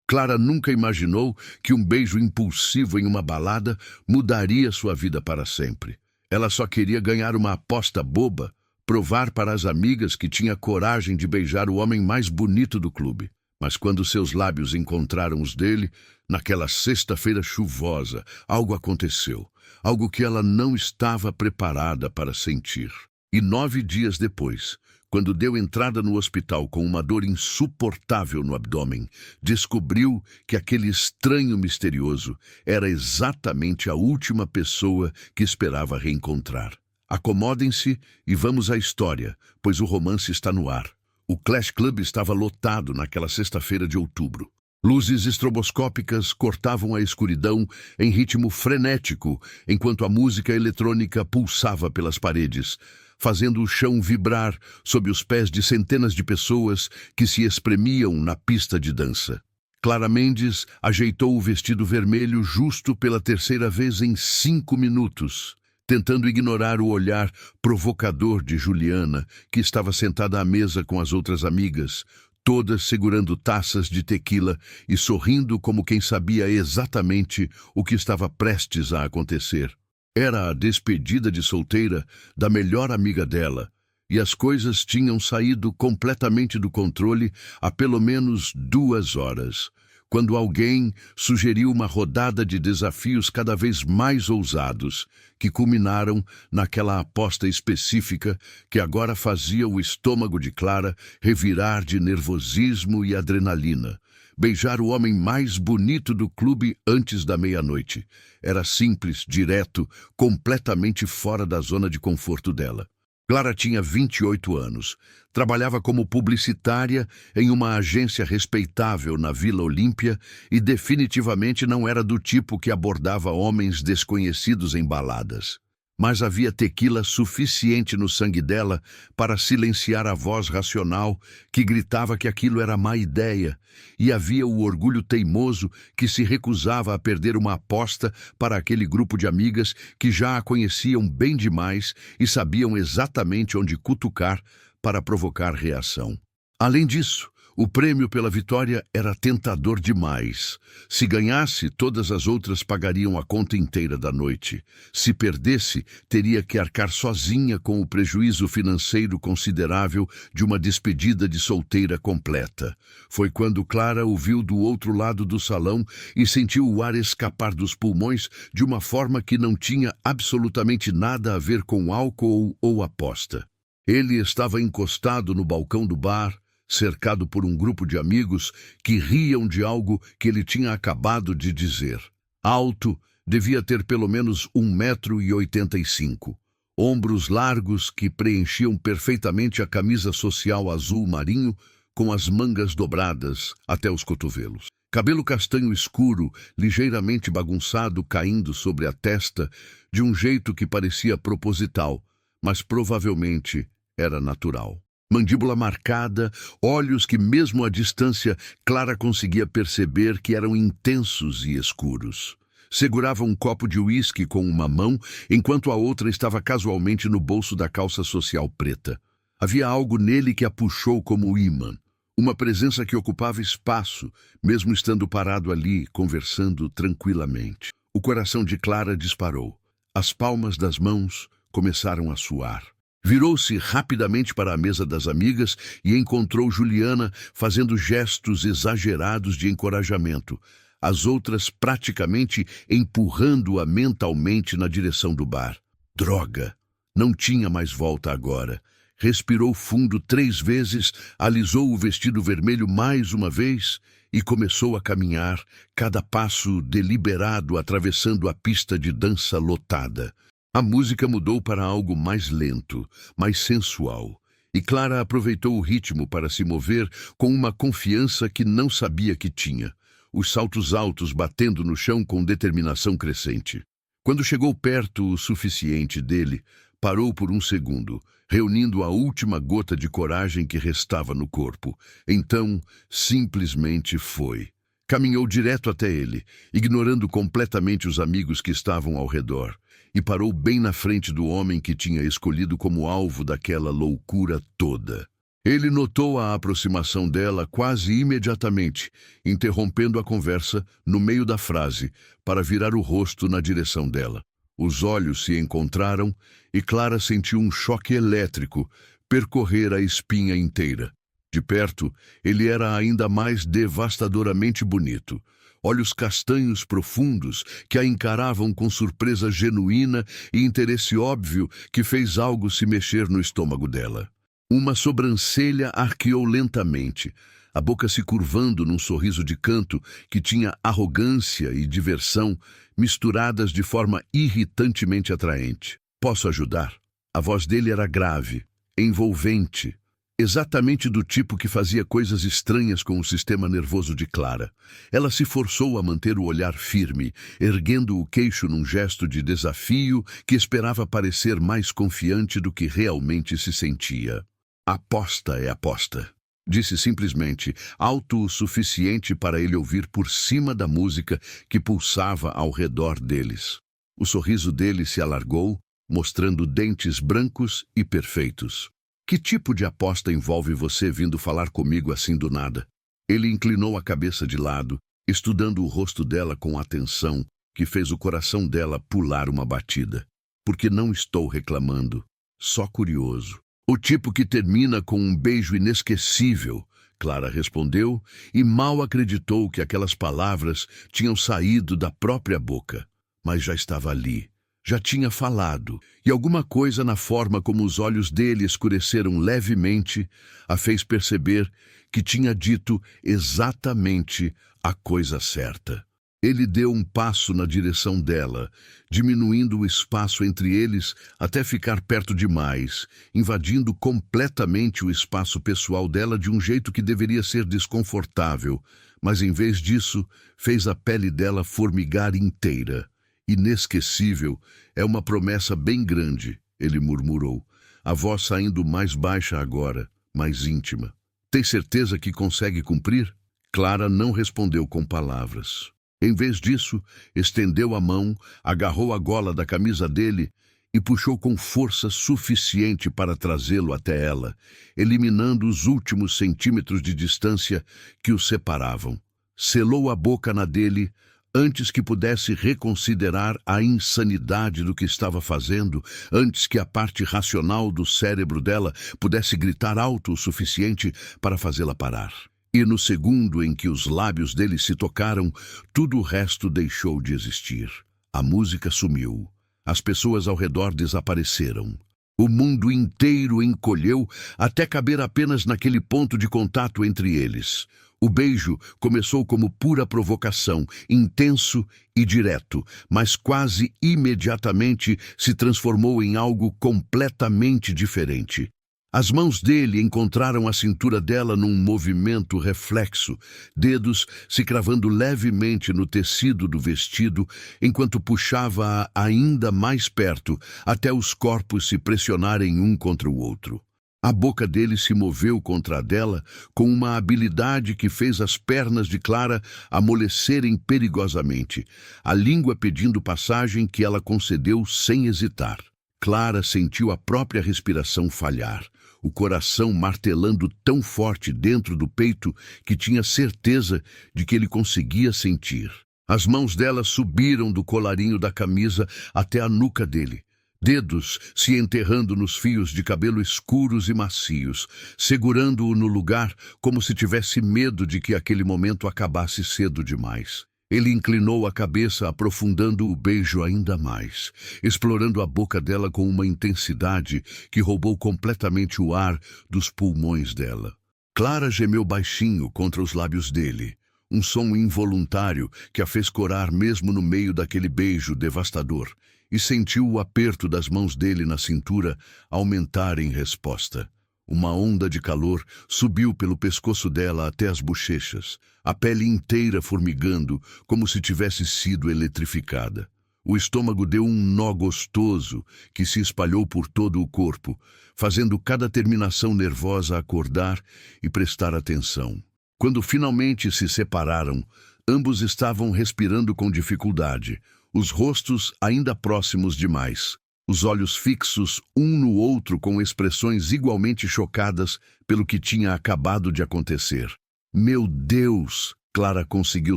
Clara nunca imaginou que um beijo impulsivo em uma balada mudaria sua vida para sempre. Ela só queria ganhar uma aposta boba, provar para as amigas que tinha coragem de beijar o homem mais bonito do clube. Mas quando seus lábios encontraram os dele, naquela sexta-feira chuvosa, algo aconteceu. Algo que ela não estava preparada para sentir. E 9 dias depois, quando deu entrada no hospital com uma dor insuportável no abdômen, descobriu que aquele estranho misterioso era exatamente a última pessoa que esperava reencontrar. Acomodem-se e vamos à história, pois o romance está no ar. O Clash Club estava lotado naquela sexta-feira de outubro. Luzes estroboscópicas cortavam a escuridão em ritmo frenético, enquanto a música eletrônica pulsava pelas paredes, fazendo o chão vibrar sob os pés de centenas de pessoas que se espremiam na pista de dança. Clara Mendes ajeitou o vestido vermelho justo pela terceira vez em 5 minutos, tentando ignorar o olhar provocador de Juliana, que estava sentada à mesa com as outras amigas, todas segurando taças de tequila e sorrindo como quem sabia exatamente o que estava prestes a acontecer. Era a despedida de solteira da melhor amiga dela, e as coisas tinham saído completamente do controle há pelo menos 2 horas, quando alguém sugeriu uma rodada de desafios cada vez mais ousados, que culminaram naquela aposta específica que agora fazia o estômago de Clara revirar de nervosismo e adrenalina. Beijar o homem mais bonito do clube antes da meia-noite. Era simples, direto, completamente fora da zona de conforto dela. Clara tinha 28 anos. Trabalhava como publicitária em uma agência respeitável na Vila Olímpia e definitivamente não era do tipo que abordava homens desconhecidos em baladas. Mas havia tequila suficiente no sangue dela para silenciar a voz racional que gritava que aquilo era má ideia, e havia o orgulho teimoso que se recusava a perder uma aposta para aquele grupo de amigas que já a conheciam bem demais e sabiam exatamente onde cutucar para provocar reação. Além disso, o prêmio pela vitória era tentador demais. Se ganhasse, todas as outras pagariam a conta inteira da noite. Se perdesse, teria que arcar sozinha com o prejuízo financeiro considerável de uma despedida de solteira completa. Foi quando Clara o viu do outro lado do salão e sentiu o ar escapar dos pulmões de uma forma que não tinha absolutamente nada a ver com álcool ou aposta. Ele estava encostado no balcão do bar, cercado por um grupo de amigos que riam de algo que ele tinha acabado de dizer. Alto, devia ter pelo menos 1,85 m. Ombros largos que preenchiam perfeitamente a camisa social azul marinho com as mangas dobradas até os cotovelos. Cabelo castanho escuro, ligeiramente bagunçado, caindo sobre a testa de um jeito que parecia proposital, mas provavelmente era natural. Mandíbula marcada, olhos que mesmo à distância Clara conseguia perceber que eram intensos e escuros. Segurava um copo de uísque com uma mão, enquanto a outra estava casualmente no bolso da calça social preta. Havia algo nele que a puxou como ímã. Uma presença que ocupava espaço, mesmo estando parado ali, conversando tranquilamente. O coração de Clara disparou. As palmas das mãos começaram a suar. Virou-se rapidamente para a mesa das amigas e encontrou Juliana fazendo gestos exagerados de encorajamento, as outras praticamente empurrando-a mentalmente na direção do bar. Droga! Não tinha mais volta agora. Respirou fundo 3 vezes, alisou o vestido vermelho mais uma vez e começou a caminhar, cada passo deliberado atravessando a pista de dança lotada. A música mudou para algo mais lento, mais sensual, e Clara aproveitou o ritmo para se mover com uma confiança que não sabia que tinha, os saltos altos batendo no chão com determinação crescente. Quando chegou perto o suficiente dele, parou por um segundo, reunindo a última gota de coragem que restava no corpo. Então, simplesmente foi. Caminhou direto até ele, ignorando completamente os amigos que estavam ao redor, e parou bem na frente do homem que tinha escolhido como alvo daquela loucura toda. Ele notou a aproximação dela quase imediatamente, interrompendo a conversa no meio da frase, para virar o rosto na direção dela. Os olhos se encontraram e Clara sentiu um choque elétrico percorrer a espinha inteira. De perto, ele era ainda mais devastadoramente bonito. Olhos castanhos profundos que a encaravam com surpresa genuína e interesse óbvio que fez algo se mexer no estômago dela. Uma sobrancelha arqueou lentamente, a boca se curvando num sorriso de canto que tinha arrogância e diversão misturadas de forma irritantemente atraente. "Posso ajudar?" A voz dele era grave, envolvente, exatamente do tipo que fazia coisas estranhas com o sistema nervoso de Clara. Ela se forçou a manter o olhar firme, erguendo o queixo num gesto de desafio que esperava parecer mais confiante do que realmente se sentia. "Aposta é aposta", disse simplesmente, alto o suficiente para ele ouvir por cima da música que pulsava ao redor deles. O sorriso dele se alargou, mostrando dentes brancos e perfeitos. "Que tipo de aposta envolve você vindo falar comigo assim do nada?" Ele inclinou a cabeça de lado, estudando o rosto dela com atenção, que fez o coração dela pular uma batida. "Porque não estou reclamando, só curioso." "O tipo que termina com um beijo inesquecível", Clara respondeu, e mal acreditou que aquelas palavras tinham saído da própria boca. Mas já estava ali, já tinha falado, e alguma coisa na forma como os olhos dele escureceram levemente a fez perceber que tinha dito exatamente a coisa certa. Ele deu um passo na direção dela, diminuindo o espaço entre eles até ficar perto demais, invadindo completamente o espaço pessoal dela de um jeito que deveria ser desconfortável, mas em vez disso, fez a pele dela formigar inteira. "Inesquecível é uma promessa bem grande", ele murmurou, a voz saindo mais baixa agora, mais íntima. "Tem certeza que consegue cumprir?" Clara não respondeu com palavras. Em vez disso, estendeu a mão, agarrou a gola da camisa dele e puxou com força suficiente para trazê-lo até ela, eliminando os últimos centímetros de distância que os separavam. Selou a boca na dele antes que pudesse reconsiderar a insanidade do que estava fazendo, antes que a parte racional do cérebro dela pudesse gritar alto o suficiente para fazê-la parar. E no segundo em que os lábios dele se tocaram, tudo o resto deixou de existir. A música sumiu. As pessoas ao redor desapareceram. O mundo inteiro encolheu até caber apenas naquele ponto de contato entre eles. O beijo começou como pura provocação, intenso e direto, mas quase imediatamente se transformou em algo completamente diferente. As mãos dele encontraram a cintura dela num movimento reflexo, dedos se cravando levemente no tecido do vestido, enquanto puxava-a ainda mais perto, até os corpos se pressionarem um contra o outro. A boca dele se moveu contra a dela com uma habilidade que fez as pernas de Clara amolecerem perigosamente, a língua pedindo passagem que ela concedeu sem hesitar. Clara sentiu a própria respiração falhar, o coração martelando tão forte dentro do peito que tinha certeza de que ele conseguia sentir. As mãos dela subiram do colarinho da camisa até a nuca dele, dedos se enterrando nos fios de cabelo escuros e macios, segurando-o no lugar como se tivesse medo de que aquele momento acabasse cedo demais. Ele inclinou a cabeça, aprofundando o beijo ainda mais, explorando a boca dela com uma intensidade que roubou completamente o ar dos pulmões dela. Clara gemeu baixinho contra os lábios dele, um som involuntário que a fez corar mesmo no meio daquele beijo devastador, e sentiu o aperto das mãos dele na cintura aumentar em resposta. Uma onda de calor subiu pelo pescoço dela até as bochechas, a pele inteira formigando, como se tivesse sido eletrificada. O estômago deu um nó gostoso que se espalhou por todo o corpo, fazendo cada terminação nervosa acordar e prestar atenção. Quando finalmente se separaram, ambos estavam respirando com dificuldade, os rostos ainda próximos demais, os olhos fixos um no outro com expressões igualmente chocadas pelo que tinha acabado de acontecer. Meu Deus! Clara conseguiu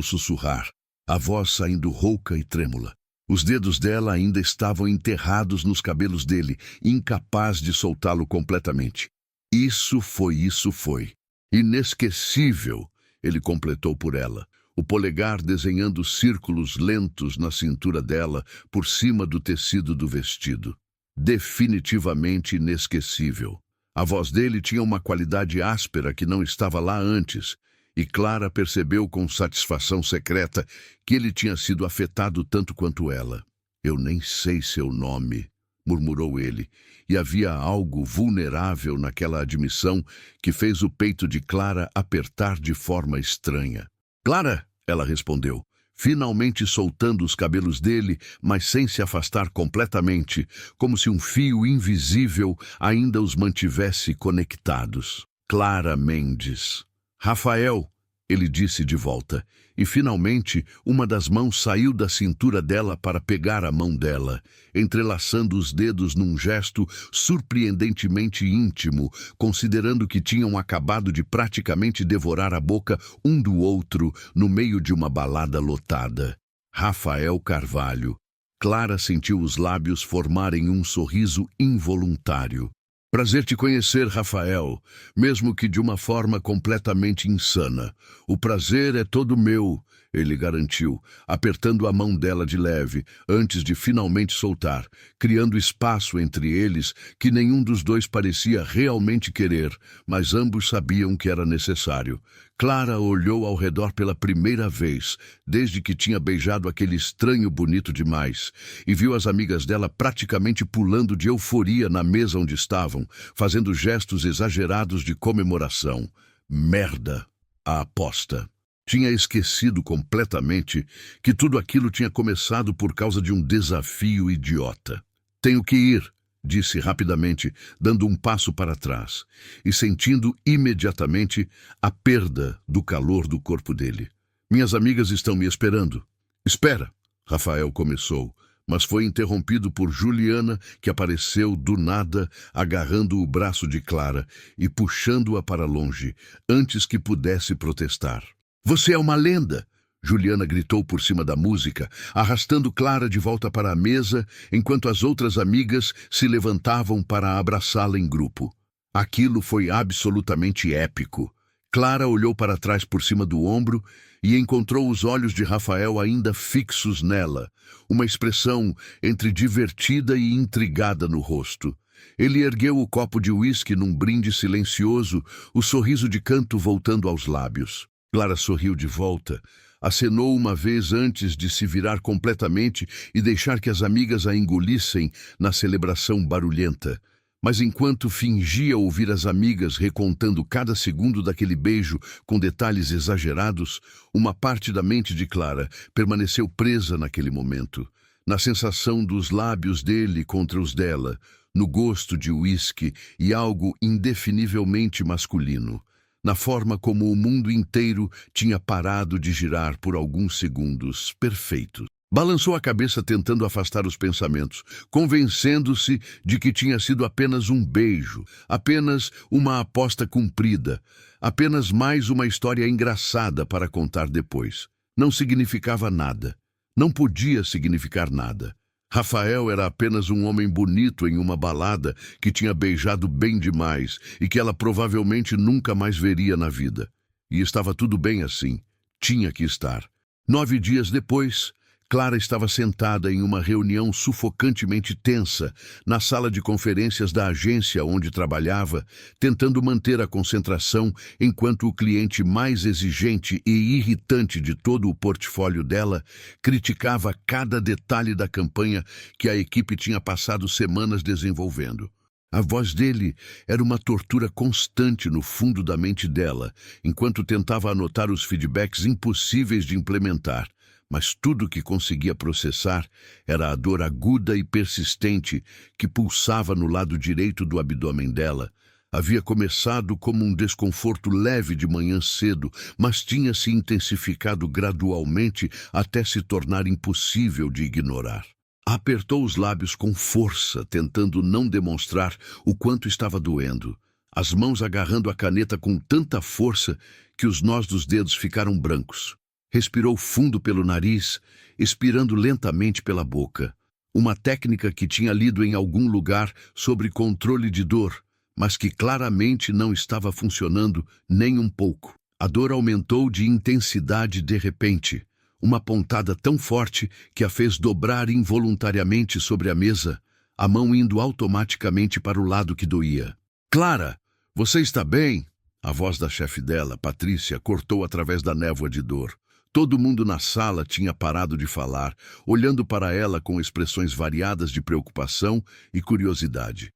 sussurrar, a voz saindo rouca e trêmula. Os dedos dela ainda estavam enterrados nos cabelos dele, incapaz de soltá-lo completamente. Isso foi. Inesquecível, ele completou por ela, o polegar desenhando círculos lentos na cintura dela por cima do tecido do vestido. Definitivamente inesquecível. A voz dele tinha uma qualidade áspera que não estava lá antes, e Clara percebeu com satisfação secreta que ele tinha sido afetado tanto quanto ela. Eu nem sei seu nome, murmurou ele, e havia algo vulnerável naquela admissão que fez o peito de Clara apertar de forma estranha. Clara, ela respondeu, finalmente soltando os cabelos dele, mas sem se afastar completamente, como se um fio invisível ainda os mantivesse conectados. Clara Mendes. Rafael, ele disse de volta, e finalmente uma das mãos saiu da cintura dela para pegar a mão dela, entrelaçando os dedos num gesto surpreendentemente íntimo, considerando que tinham acabado de praticamente devorar a boca um do outro no meio de uma balada lotada. Rafael Carvalho. Clara sentiu os lábios formarem um sorriso involuntário. Prazer te conhecer, Rafael, mesmo que de uma forma completamente insana. O prazer é todo meu, ele garantiu, apertando a mão dela de leve, antes de finalmente soltar, criando espaço entre eles que nenhum dos dois parecia realmente querer, mas ambos sabiam que era necessário. Clara olhou ao redor pela primeira vez, desde que tinha beijado aquele estranho bonito demais, e viu as amigas dela praticamente pulando de euforia na mesa onde estavam, fazendo gestos exagerados de comemoração. Merda! A aposta. Tinha esquecido completamente que tudo aquilo tinha começado por causa de um desafio idiota. Tenho que ir, disse rapidamente, dando um passo para trás, e sentindo imediatamente a perda do calor do corpo dele. Minhas amigas estão me esperando. Espera, Rafael começou, mas foi interrompido por Juliana, que apareceu do nada, agarrando o braço de Clara e puxando-a para longe, antes que pudesse protestar. Você é uma lenda! Juliana gritou por cima da música, arrastando Clara de volta para a mesa, enquanto as outras amigas se levantavam para abraçá-la em grupo. Aquilo foi absolutamente épico. Clara olhou para trás por cima do ombro e encontrou os olhos de Rafael ainda fixos nela, uma expressão entre divertida e intrigada no rosto. Ele ergueu o copo de uísque num brinde silencioso, o sorriso de canto voltando aos lábios. Clara sorriu de volta, acenou uma vez antes de se virar completamente e deixar que as amigas a engolissem na celebração barulhenta. Mas enquanto fingia ouvir as amigas recontando cada segundo daquele beijo com detalhes exagerados, uma parte da mente de Clara permaneceu presa naquele momento, na sensação dos lábios dele contra os dela, no gosto de uísque e algo indefinivelmente masculino, na forma como o mundo inteiro tinha parado de girar por alguns segundos perfeitos. Balançou a cabeça tentando afastar os pensamentos, convencendo-se de que tinha sido apenas um beijo, apenas uma aposta cumprida, apenas mais uma história engraçada para contar depois. Não significava nada. Não podia significar nada. Rafael era apenas um homem bonito em uma balada que tinha beijado bem demais e que ela provavelmente nunca mais veria na vida. E estava tudo bem assim. Tinha que estar. 9 dias depois, Clara estava sentada em uma reunião sufocantemente tensa na sala de conferências da agência onde trabalhava, tentando manter a concentração enquanto o cliente mais exigente e irritante de todo o portfólio dela criticava cada detalhe da campanha que a equipe tinha passado semanas desenvolvendo. A voz dele era uma tortura constante no fundo da mente dela, enquanto tentava anotar os feedbacks impossíveis de implementar. Mas tudo que conseguia processar era a dor aguda e persistente que pulsava no lado direito do abdômen dela. Havia começado como um desconforto leve de manhã cedo, mas tinha se intensificado gradualmente até se tornar impossível de ignorar. Apertou os lábios com força, tentando não demonstrar o quanto estava doendo, as mãos agarrando a caneta com tanta força que os nós dos dedos ficaram brancos. Respirou fundo pelo nariz, expirando lentamente pela boca. Uma técnica que tinha lido em algum lugar sobre controle de dor, mas que claramente não estava funcionando nem um pouco. A dor aumentou de intensidade de repente, uma pontada tão forte que a fez dobrar involuntariamente sobre a mesa, a mão indo automaticamente para o lado que doía. Clara, você está bem? A voz da chefe dela, Patrícia, cortou através da névoa de dor. Todo mundo na sala tinha parado de falar, olhando para ela com expressões variadas de preocupação e curiosidade.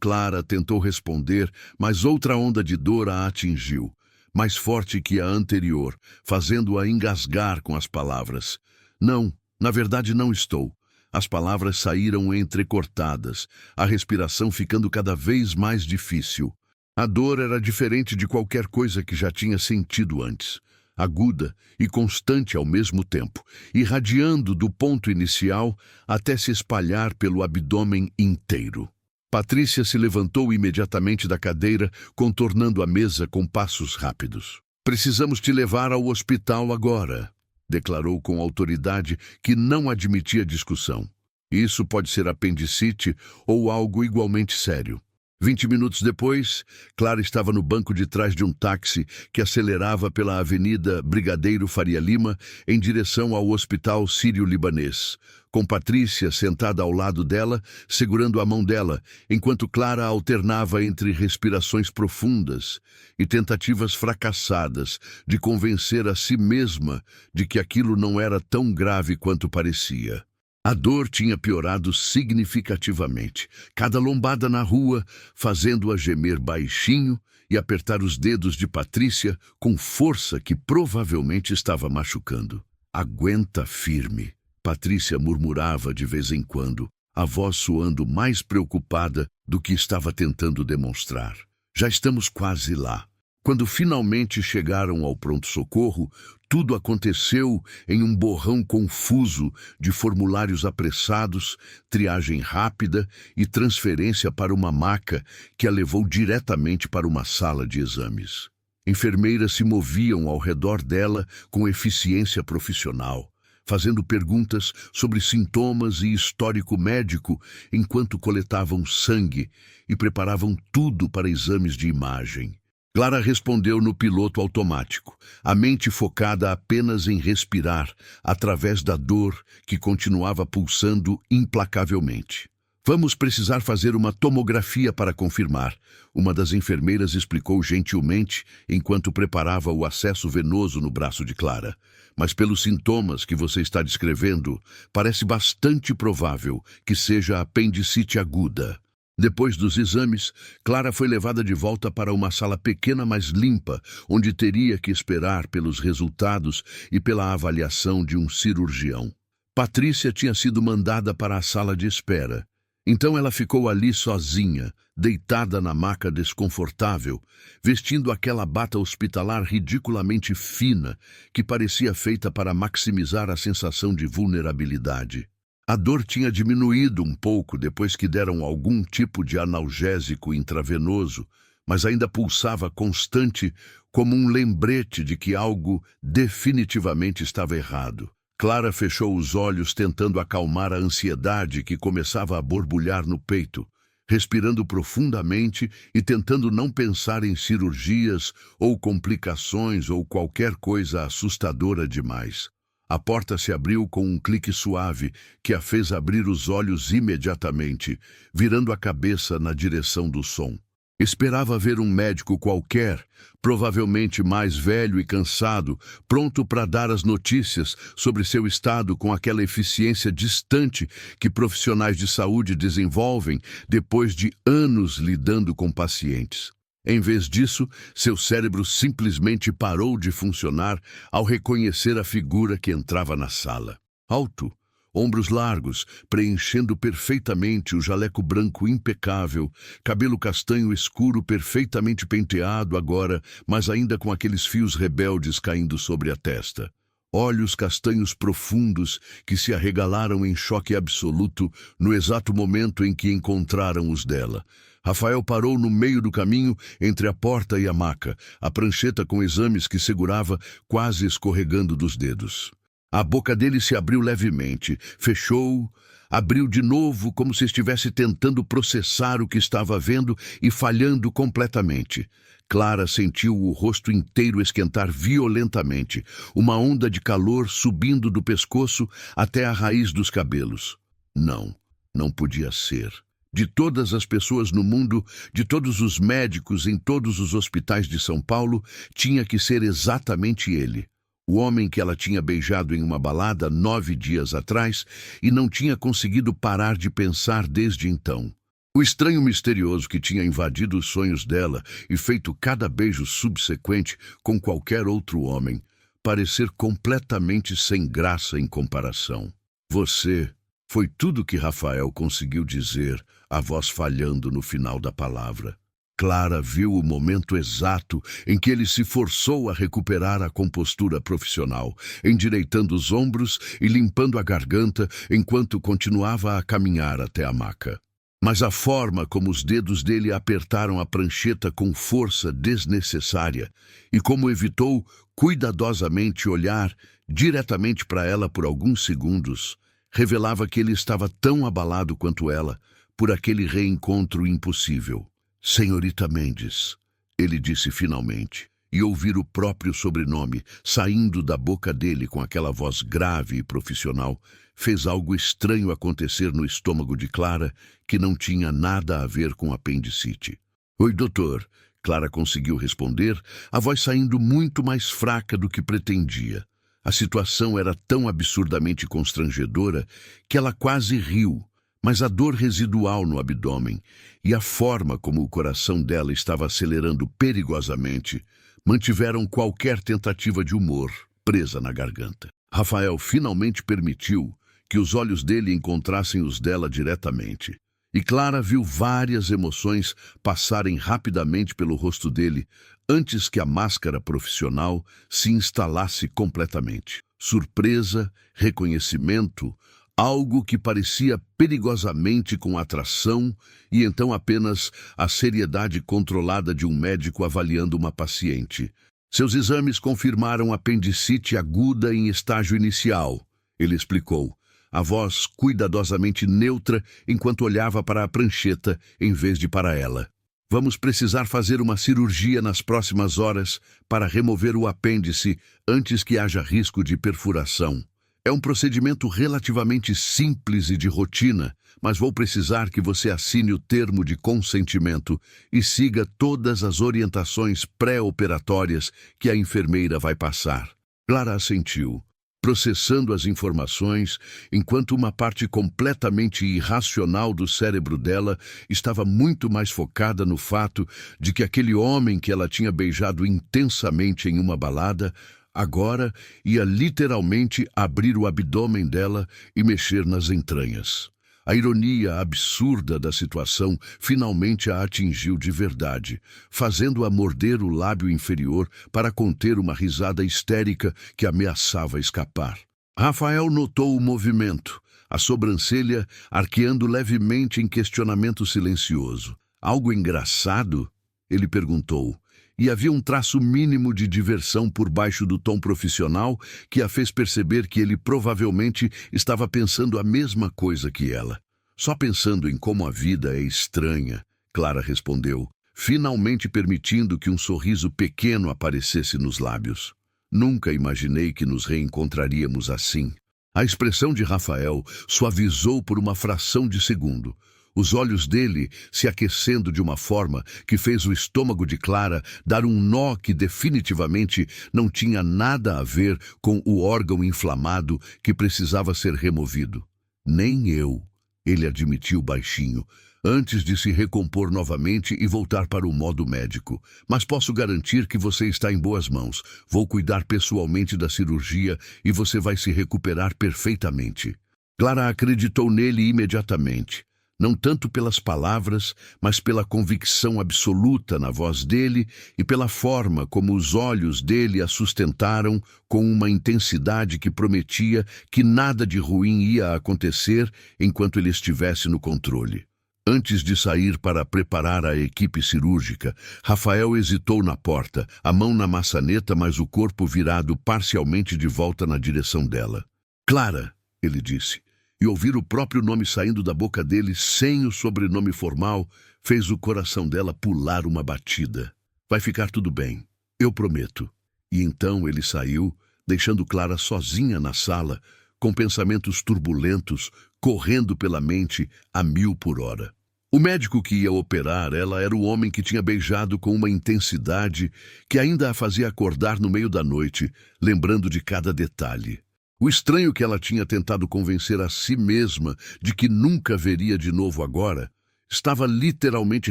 Clara, tentou responder, mas outra onda de dor a atingiu, mais forte que a anterior, fazendo-a engasgar com as palavras. Não, na verdade não estou. As palavras saíram entrecortadas, a respiração ficando cada vez mais difícil. A dor era diferente de qualquer coisa que já tinha sentido antes. Aguda e constante ao mesmo tempo, irradiando do ponto inicial até se espalhar pelo abdômen inteiro. Patrícia se levantou imediatamente da cadeira, contornando a mesa com passos rápidos. Precisamos te levar ao hospital agora, declarou com autoridade que não admitia discussão. Isso pode ser apendicite ou algo igualmente sério. 20 minutos depois, Clara estava no banco de trás de um táxi que acelerava pela Avenida Brigadeiro Faria Lima em direção ao Hospital Sírio-Libanês, com Patrícia sentada ao lado dela, segurando a mão dela, enquanto Clara alternava entre respirações profundas e tentativas fracassadas de convencer a si mesma de que aquilo não era tão grave quanto parecia. A dor tinha piorado significativamente, cada lombada na rua fazendo-a gemer baixinho e apertar os dedos de Patrícia com força que provavelmente estava machucando. Aguenta firme, Patrícia murmurava de vez em quando, a voz soando mais preocupada do que estava tentando demonstrar. Já estamos quase lá. Quando finalmente chegaram ao pronto-socorro, tudo aconteceu em um borrão confuso de formulários apressados, triagem rápida e transferência para uma maca que a levou diretamente para uma sala de exames. Enfermeiras se moviam ao redor dela com eficiência profissional, fazendo perguntas sobre sintomas e histórico médico enquanto coletavam sangue e preparavam tudo para exames de imagem. Clara respondeu no piloto automático, a mente focada apenas em respirar, através da dor que continuava pulsando implacavelmente. Vamos precisar fazer uma tomografia para confirmar, uma das enfermeiras explicou gentilmente enquanto preparava o acesso venoso no braço de Clara. Mas pelos sintomas que você está descrevendo, parece bastante provável que seja apendicite aguda. Depois dos exames, Clara foi levada de volta para uma sala pequena mais limpa, onde teria que esperar pelos resultados e pela avaliação de um cirurgião. Patrícia tinha sido mandada para a sala de espera. Então ela ficou ali sozinha, deitada na maca desconfortável, vestindo aquela bata hospitalar ridiculamente fina, que parecia feita para maximizar a sensação de vulnerabilidade. A dor tinha diminuído um pouco depois que deram algum tipo de analgésico intravenoso, mas ainda pulsava constante como um lembrete de que algo definitivamente estava errado. Clara fechou os olhos tentando acalmar a ansiedade que começava a borbulhar no peito, respirando profundamente e tentando não pensar em cirurgias ou complicações ou qualquer coisa assustadora demais. A porta se abriu com um clique suave que a fez abrir os olhos imediatamente, virando a cabeça na direção do som. Esperava ver um médico qualquer, provavelmente mais velho e cansado, pronto para dar as notícias sobre seu estado com aquela eficiência distante que profissionais de saúde desenvolvem depois de anos lidando com pacientes. Em vez disso, seu cérebro simplesmente parou de funcionar ao reconhecer a figura que entrava na sala. Alto, ombros largos, preenchendo perfeitamente o jaleco branco impecável, cabelo castanho escuro perfeitamente penteado agora, mas ainda com aqueles fios rebeldes caindo sobre a testa. olhos castanhos profundos que se arregalaram em choque absoluto no exato momento em que encontraram os dela. Rafael parou no meio do caminho entre a porta e a maca, a prancheta com exames que segurava quase escorregando dos dedos. A boca dele se abriu levemente, fechou, abriu de novo como se estivesse tentando processar o que estava vendo e falhando completamente. Clara sentiu o rosto inteiro esquentar violentamente, uma onda de calor subindo do pescoço até a raiz dos cabelos. Não, não podia ser. De todas as pessoas no mundo, de todos os médicos em todos os hospitais de São Paulo, tinha que ser exatamente ele. O homem que ela tinha beijado em uma balada 9 dias atrás e não tinha conseguido parar de pensar desde então. O estranho misterioso que tinha invadido os sonhos dela e feito cada beijo subsequente com qualquer outro homem parecer completamente sem graça em comparação. Você... Foi tudo que Rafael conseguiu dizer, a voz falhando no final da palavra. Clara viu o momento exato em que ele se forçou a recuperar a compostura profissional, endireitando os ombros e limpando a garganta enquanto continuava a caminhar até a maca. Mas a forma como os dedos dele apertaram a prancheta com força desnecessária e como evitou cuidadosamente olhar diretamente para ela por alguns segundos, revelava que ele estava tão abalado quanto ela por aquele reencontro impossível. Senhorita Mendes, ele disse finalmente, e ouvir o próprio sobrenome saindo da boca dele com aquela voz grave e profissional fez algo estranho acontecer no estômago de Clara que não tinha nada a ver com apendicite. Oi, doutor, Clara conseguiu responder, a voz saindo muito mais fraca do que pretendia. A situação era tão absurdamente constrangedora que ela quase riu, mas a dor residual no abdômen e a forma como o coração dela estava acelerando perigosamente mantiveram qualquer tentativa de humor presa na garganta. Rafael finalmente permitiu que os olhos dele encontrassem os dela diretamente, e Clara viu várias emoções passarem rapidamente pelo rosto dele antes que a máscara profissional se instalasse completamente. Surpresa, reconhecimento, algo que parecia perigosamente com atração e então apenas a seriedade controlada de um médico avaliando uma paciente. Seus exames confirmaram apendicite aguda em estágio inicial, ele explicou, a voz cuidadosamente neutra enquanto olhava para a prancheta em vez de para ela. Vamos precisar fazer uma cirurgia nas próximas horas para remover o apêndice antes que haja risco de perfuração. É um procedimento relativamente simples e de rotina, mas vou precisar que você assine o termo de consentimento e siga todas as orientações pré-operatórias que a enfermeira vai passar. Clara assentiu, processando as informações, enquanto uma parte completamente irracional do cérebro dela estava muito mais focada no fato de que aquele homem que ela tinha beijado intensamente em uma balada agora ia literalmente abrir o abdômen dela e mexer nas entranhas. A ironia absurda da situação finalmente a atingiu de verdade, fazendo-a morder o lábio inferior para conter uma risada histérica que ameaçava escapar. Rafael notou o movimento, a sobrancelha arqueando levemente em questionamento silencioso. Algo engraçado? Ele perguntou. E havia um traço mínimo de diversão por baixo do tom profissional que a fez perceber que ele provavelmente estava pensando a mesma coisa que ela. Só pensando em como a vida é estranha, Clara respondeu, finalmente permitindo que um sorriso pequeno aparecesse nos lábios. Nunca imaginei que nos reencontraríamos assim. A expressão de Rafael suavizou por uma fração de segundo. Os olhos dele se aquecendo de uma forma que fez o estômago de Clara dar um nó que definitivamente não tinha nada a ver com o órgão inflamado que precisava ser removido. Nem eu, ele admitiu baixinho, antes de se recompor novamente e voltar para o modo médico. Mas posso garantir que você está em boas mãos. Vou cuidar pessoalmente da cirurgia e você vai se recuperar perfeitamente. Clara acreditou nele imediatamente. não tanto pelas palavras, mas pela convicção absoluta na voz dele e pela forma como os olhos dele a sustentaram com uma intensidade que prometia que nada de ruim ia acontecer enquanto ele estivesse no controle. Antes de sair para preparar a equipe cirúrgica, Rafael hesitou na porta, a mão na maçaneta, mas o corpo virado parcialmente de volta na direção dela. "Clara", ele disse, e ouvir o próprio nome saindo da boca dele sem o sobrenome formal fez o coração dela pular uma batida. "Vai ficar tudo bem, eu prometo." E então ele saiu, deixando Clara sozinha na sala, com pensamentos turbulentos correndo pela mente a 1000 por hora. O médico que ia operar ela era o homem que tinha beijado com uma intensidade que ainda a fazia acordar no meio da noite, lembrando de cada detalhe. O estranho que ela tinha tentado convencer a si mesma de que nunca veria de novo agora, estava literalmente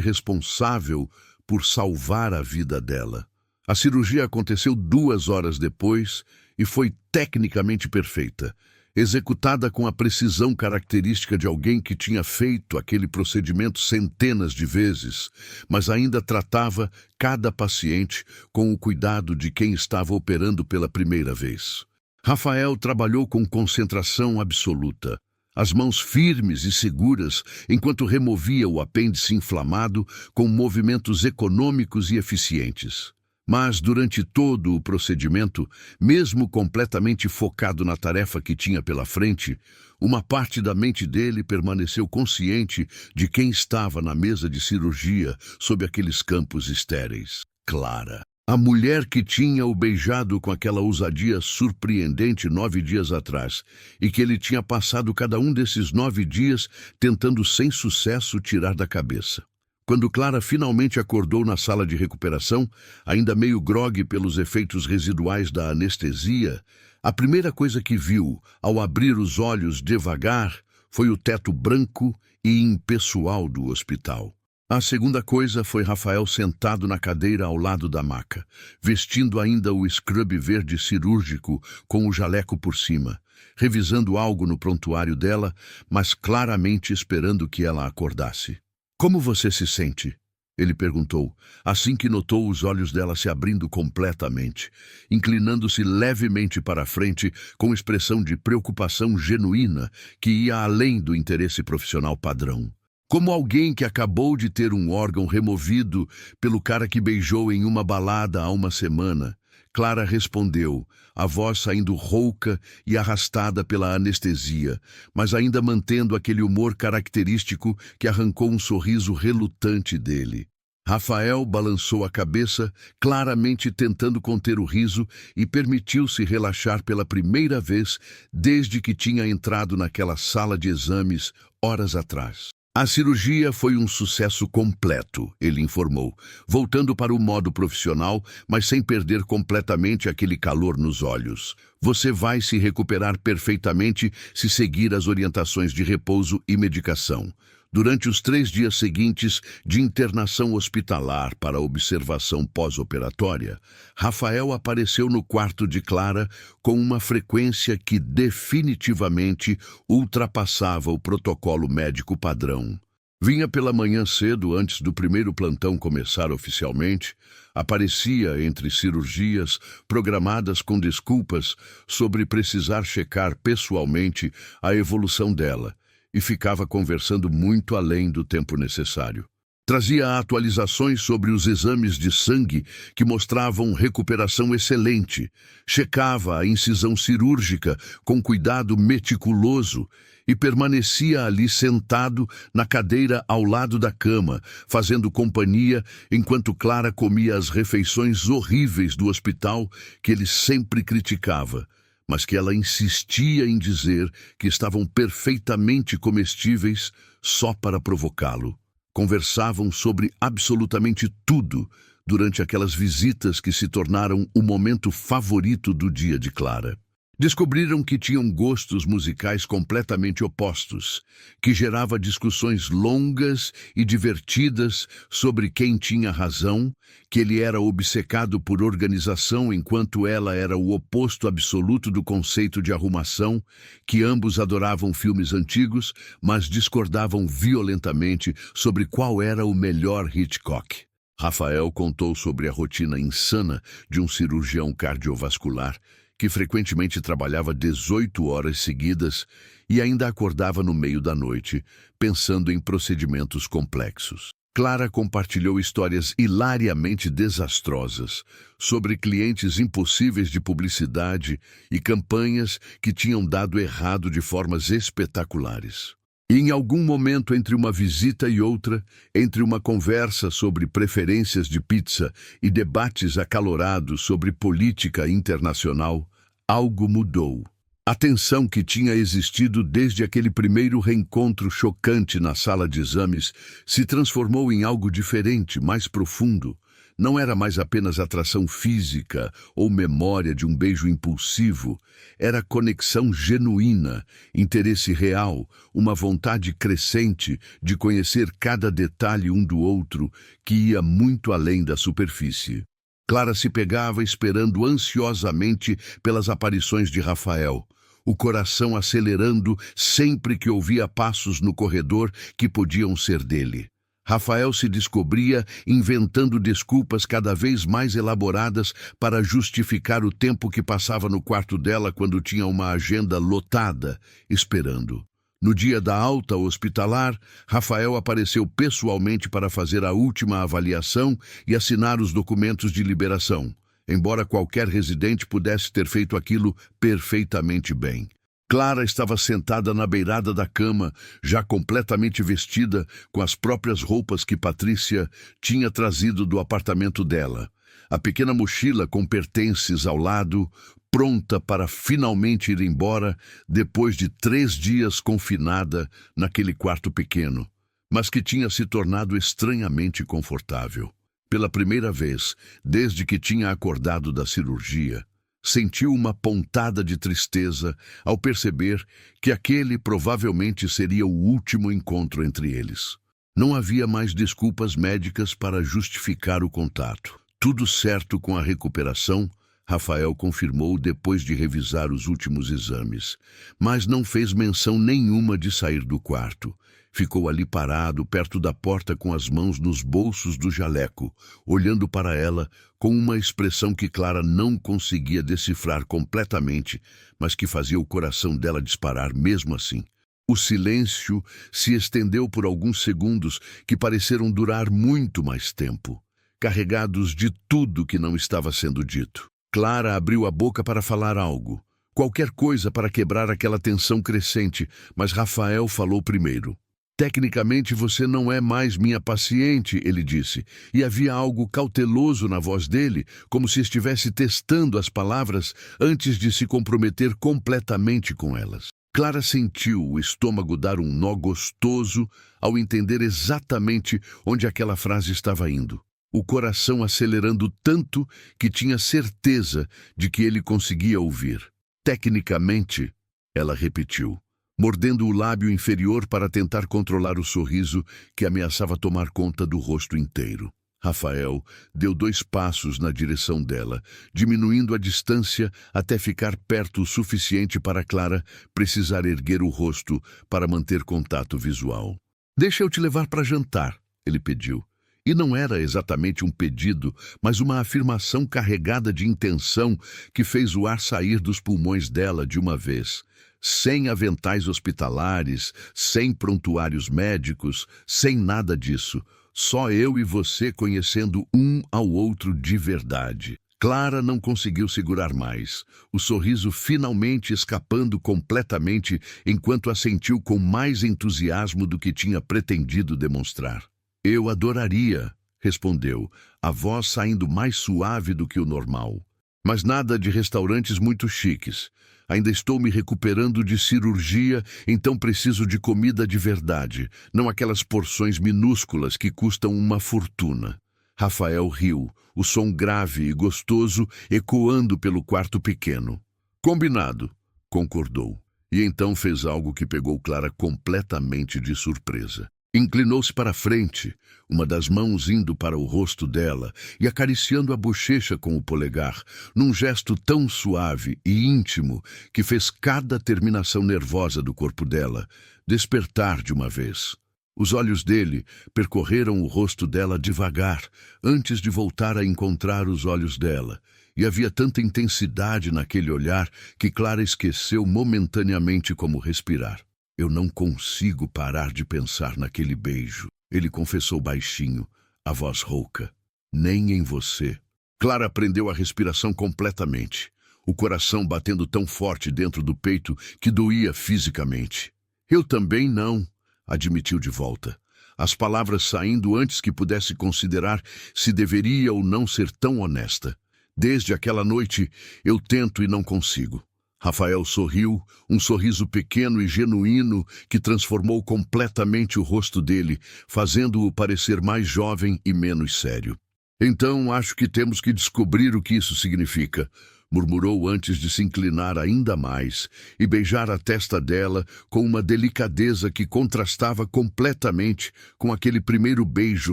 responsável por salvar a vida dela. A cirurgia aconteceu 2 horas depois e foi tecnicamente perfeita, executada com a precisão característica de alguém que tinha feito aquele procedimento centenas de vezes, mas ainda tratava cada paciente com o cuidado de quem estava operando pela primeira vez. Rafael trabalhou com concentração absoluta, as mãos firmes e seguras enquanto removia o apêndice inflamado com movimentos econômicos e eficientes. Mas, durante todo o procedimento, mesmo completamente focado na tarefa que tinha pela frente, uma parte da mente dele permaneceu consciente de quem estava na mesa de cirurgia sob aqueles campos estéreis. Clara. A mulher que tinha o beijado com aquela ousadia surpreendente 9 dias atrás, e que ele tinha passado cada um desses 9 dias tentando sem sucesso tirar da cabeça. Quando Clara finalmente acordou na sala de recuperação, ainda meio grogue pelos efeitos residuais da anestesia, a primeira coisa que viu, ao abrir os olhos devagar, foi o teto branco e impessoal do hospital. A segunda coisa foi Rafael sentado na cadeira ao lado da maca, vestindo ainda o scrub verde cirúrgico com o jaleco por cima, revisando algo no prontuário dela, mas claramente esperando que ela acordasse. "Como você se sente?" ele perguntou, assim que notou os olhos dela se abrindo completamente, inclinando-se levemente para a frente com expressão de preocupação genuína que ia além do interesse profissional padrão. Como alguém que acabou de ter um órgão removido pelo cara que beijou em uma balada há uma semana, Clara respondeu, a voz saindo rouca e arrastada pela anestesia, mas ainda mantendo aquele humor característico que arrancou um sorriso relutante dele. Rafael balançou a cabeça, claramente tentando conter o riso, e permitiu-se relaxar pela primeira vez desde que tinha entrado naquela sala de exames horas atrás. "A cirurgia foi um sucesso completo", ele informou, voltando para o modo profissional, mas sem perder completamente aquele calor nos olhos. "Você vai se recuperar perfeitamente se seguir as orientações de repouso e medicação. Durante os 3 dias seguintes de internação hospitalar para observação pós-operatória, Rafael apareceu no quarto de Clara com uma frequência que definitivamente ultrapassava o protocolo médico padrão. Vinha pela manhã cedo, antes do primeiro plantão começar oficialmente, aparecia entre cirurgias programadas com desculpas sobre precisar checar pessoalmente a evolução dela, e ficava conversando muito além do tempo necessário. Trazia atualizações sobre os exames de sangue que mostravam recuperação excelente, checava a incisão cirúrgica com cuidado meticuloso e permanecia ali sentado na cadeira ao lado da cama, fazendo companhia enquanto Clara comia as refeições horríveis do hospital que ele sempre criticava, mas que ela insistia em dizer que estavam perfeitamente comestíveis só para provocá-lo. Conversavam sobre absolutamente tudo durante aquelas visitas que se tornaram o momento favorito do dia de Clara. Descobriram que tinham gostos musicais completamente opostos, que gerava discussões longas e divertidas sobre quem tinha razão, que ele era obcecado por organização enquanto ela era o oposto absoluto do conceito de arrumação, que ambos adoravam filmes antigos, mas discordavam violentamente sobre qual era o melhor Hitchcock. Rafael contou sobre a rotina insana de um cirurgião cardiovascular que frequentemente trabalhava 18 horas seguidas e ainda acordava no meio da noite, pensando em procedimentos complexos. Clara compartilhou histórias hilariamente desastrosas sobre clientes impossíveis de publicidade e campanhas que tinham dado errado de formas espetaculares. E em algum momento entre uma visita e outra, entre uma conversa sobre preferências de pizza e debates acalorados sobre política internacional, algo mudou. A tensão que tinha existido desde aquele primeiro reencontro chocante na sala de exames se transformou em algo diferente, mais profundo. Não era mais apenas atração física ou memória de um beijo impulsivo. Era conexão genuína, interesse real, uma vontade crescente de conhecer cada detalhe um do outro que ia muito além da superfície. Clara se pegava esperando ansiosamente pelas aparições de Rafael, o coração acelerando sempre que ouvia passos no corredor que podiam ser dele. Rafael se descobria inventando desculpas cada vez mais elaboradas para justificar o tempo que passava no quarto dela quando tinha uma agenda lotada, esperando. No dia da alta hospitalar, Rafael apareceu pessoalmente para fazer a última avaliação e assinar os documentos de liberação, embora qualquer residente pudesse ter feito aquilo perfeitamente bem. Clara estava sentada na beirada da cama, já completamente vestida com as próprias roupas que Patrícia tinha trazido do apartamento dela. A pequena mochila com pertences ao lado, pronta para finalmente ir embora depois de 3 dias confinada naquele quarto pequeno, mas que tinha se tornado estranhamente confortável. Pela primeira vez, desde que tinha acordado da cirurgia, sentiu uma pontada de tristeza ao perceber que aquele provavelmente seria o último encontro entre eles. Não havia mais desculpas médicas para justificar o contato. Tudo certo com a recuperação, Rafael confirmou depois de revisar os últimos exames, mas não fez menção nenhuma de sair do quarto. Ficou ali parado, perto da porta com as mãos nos bolsos do jaleco, olhando para ela com uma expressão que Clara não conseguia decifrar completamente, mas que fazia o coração dela disparar mesmo assim. O silêncio se estendeu por alguns segundos que pareceram durar muito mais tempo, carregados de tudo que não estava sendo dito. Clara abriu a boca para falar algo, qualquer coisa para quebrar aquela tensão crescente, mas Rafael falou primeiro. Tecnicamente você não é mais minha paciente, ele disse, e havia algo cauteloso na voz dele, como se estivesse testando as palavras antes de se comprometer completamente com elas. Clara sentiu o estômago dar um nó gostoso ao entender exatamente onde aquela frase estava indo. O coração acelerando tanto que tinha certeza de que ele conseguia ouvir. Tecnicamente, ela repetiu, mordendo o lábio inferior para tentar controlar o sorriso que ameaçava tomar conta do rosto inteiro. Rafael deu 2 passos na direção dela, diminuindo a distância até ficar perto o suficiente para Clara precisar erguer o rosto para manter contato visual. "Deixa eu te levar para jantar", ele pediu. E não era exatamente um pedido, mas uma afirmação carregada de intenção que fez o ar sair dos pulmões dela de uma vez. Sem aventais hospitalares, sem prontuários médicos, sem nada disso. Só eu e você conhecendo um ao outro de verdade. Clara não conseguiu segurar mais, o sorriso finalmente escapando completamente enquanto a sentiu com mais entusiasmo do que tinha pretendido demonstrar. "Eu adoraria", respondeu, a voz saindo mais suave do que o normal. "Mas nada de restaurantes muito chiques. Ainda estou me recuperando de cirurgia, então preciso de comida de verdade, não aquelas porções minúsculas que custam uma fortuna." Rafael riu, o som grave e gostoso ecoando pelo quarto pequeno. Combinado, concordou. E então fez algo que pegou Clara completamente de surpresa. Inclinou-se para a frente, uma das mãos indo para o rosto dela e acariciando a bochecha com o polegar, num gesto tão suave e íntimo que fez cada terminação nervosa do corpo dela despertar de uma vez. Os olhos dele percorreram o rosto dela devagar, antes de voltar a encontrar os olhos dela. E havia tanta intensidade naquele olhar que Clara esqueceu momentaneamente como respirar. Eu não consigo parar de pensar naquele beijo, ele confessou baixinho, a voz rouca. Nem em você. Clara prendeu a respiração completamente, o coração batendo tão forte dentro do peito que doía fisicamente. Eu também não, admitiu de volta, as palavras saindo antes que pudesse considerar se deveria ou não ser tão honesta. Desde aquela noite, eu tento e não consigo. Rafael sorriu, um sorriso pequeno e genuíno que transformou completamente o rosto dele, fazendo-o parecer mais jovem e menos sério. Então, acho que temos que descobrir o que isso significa, murmurou antes de se inclinar ainda mais e beijar a testa dela com uma delicadeza que contrastava completamente com aquele primeiro beijo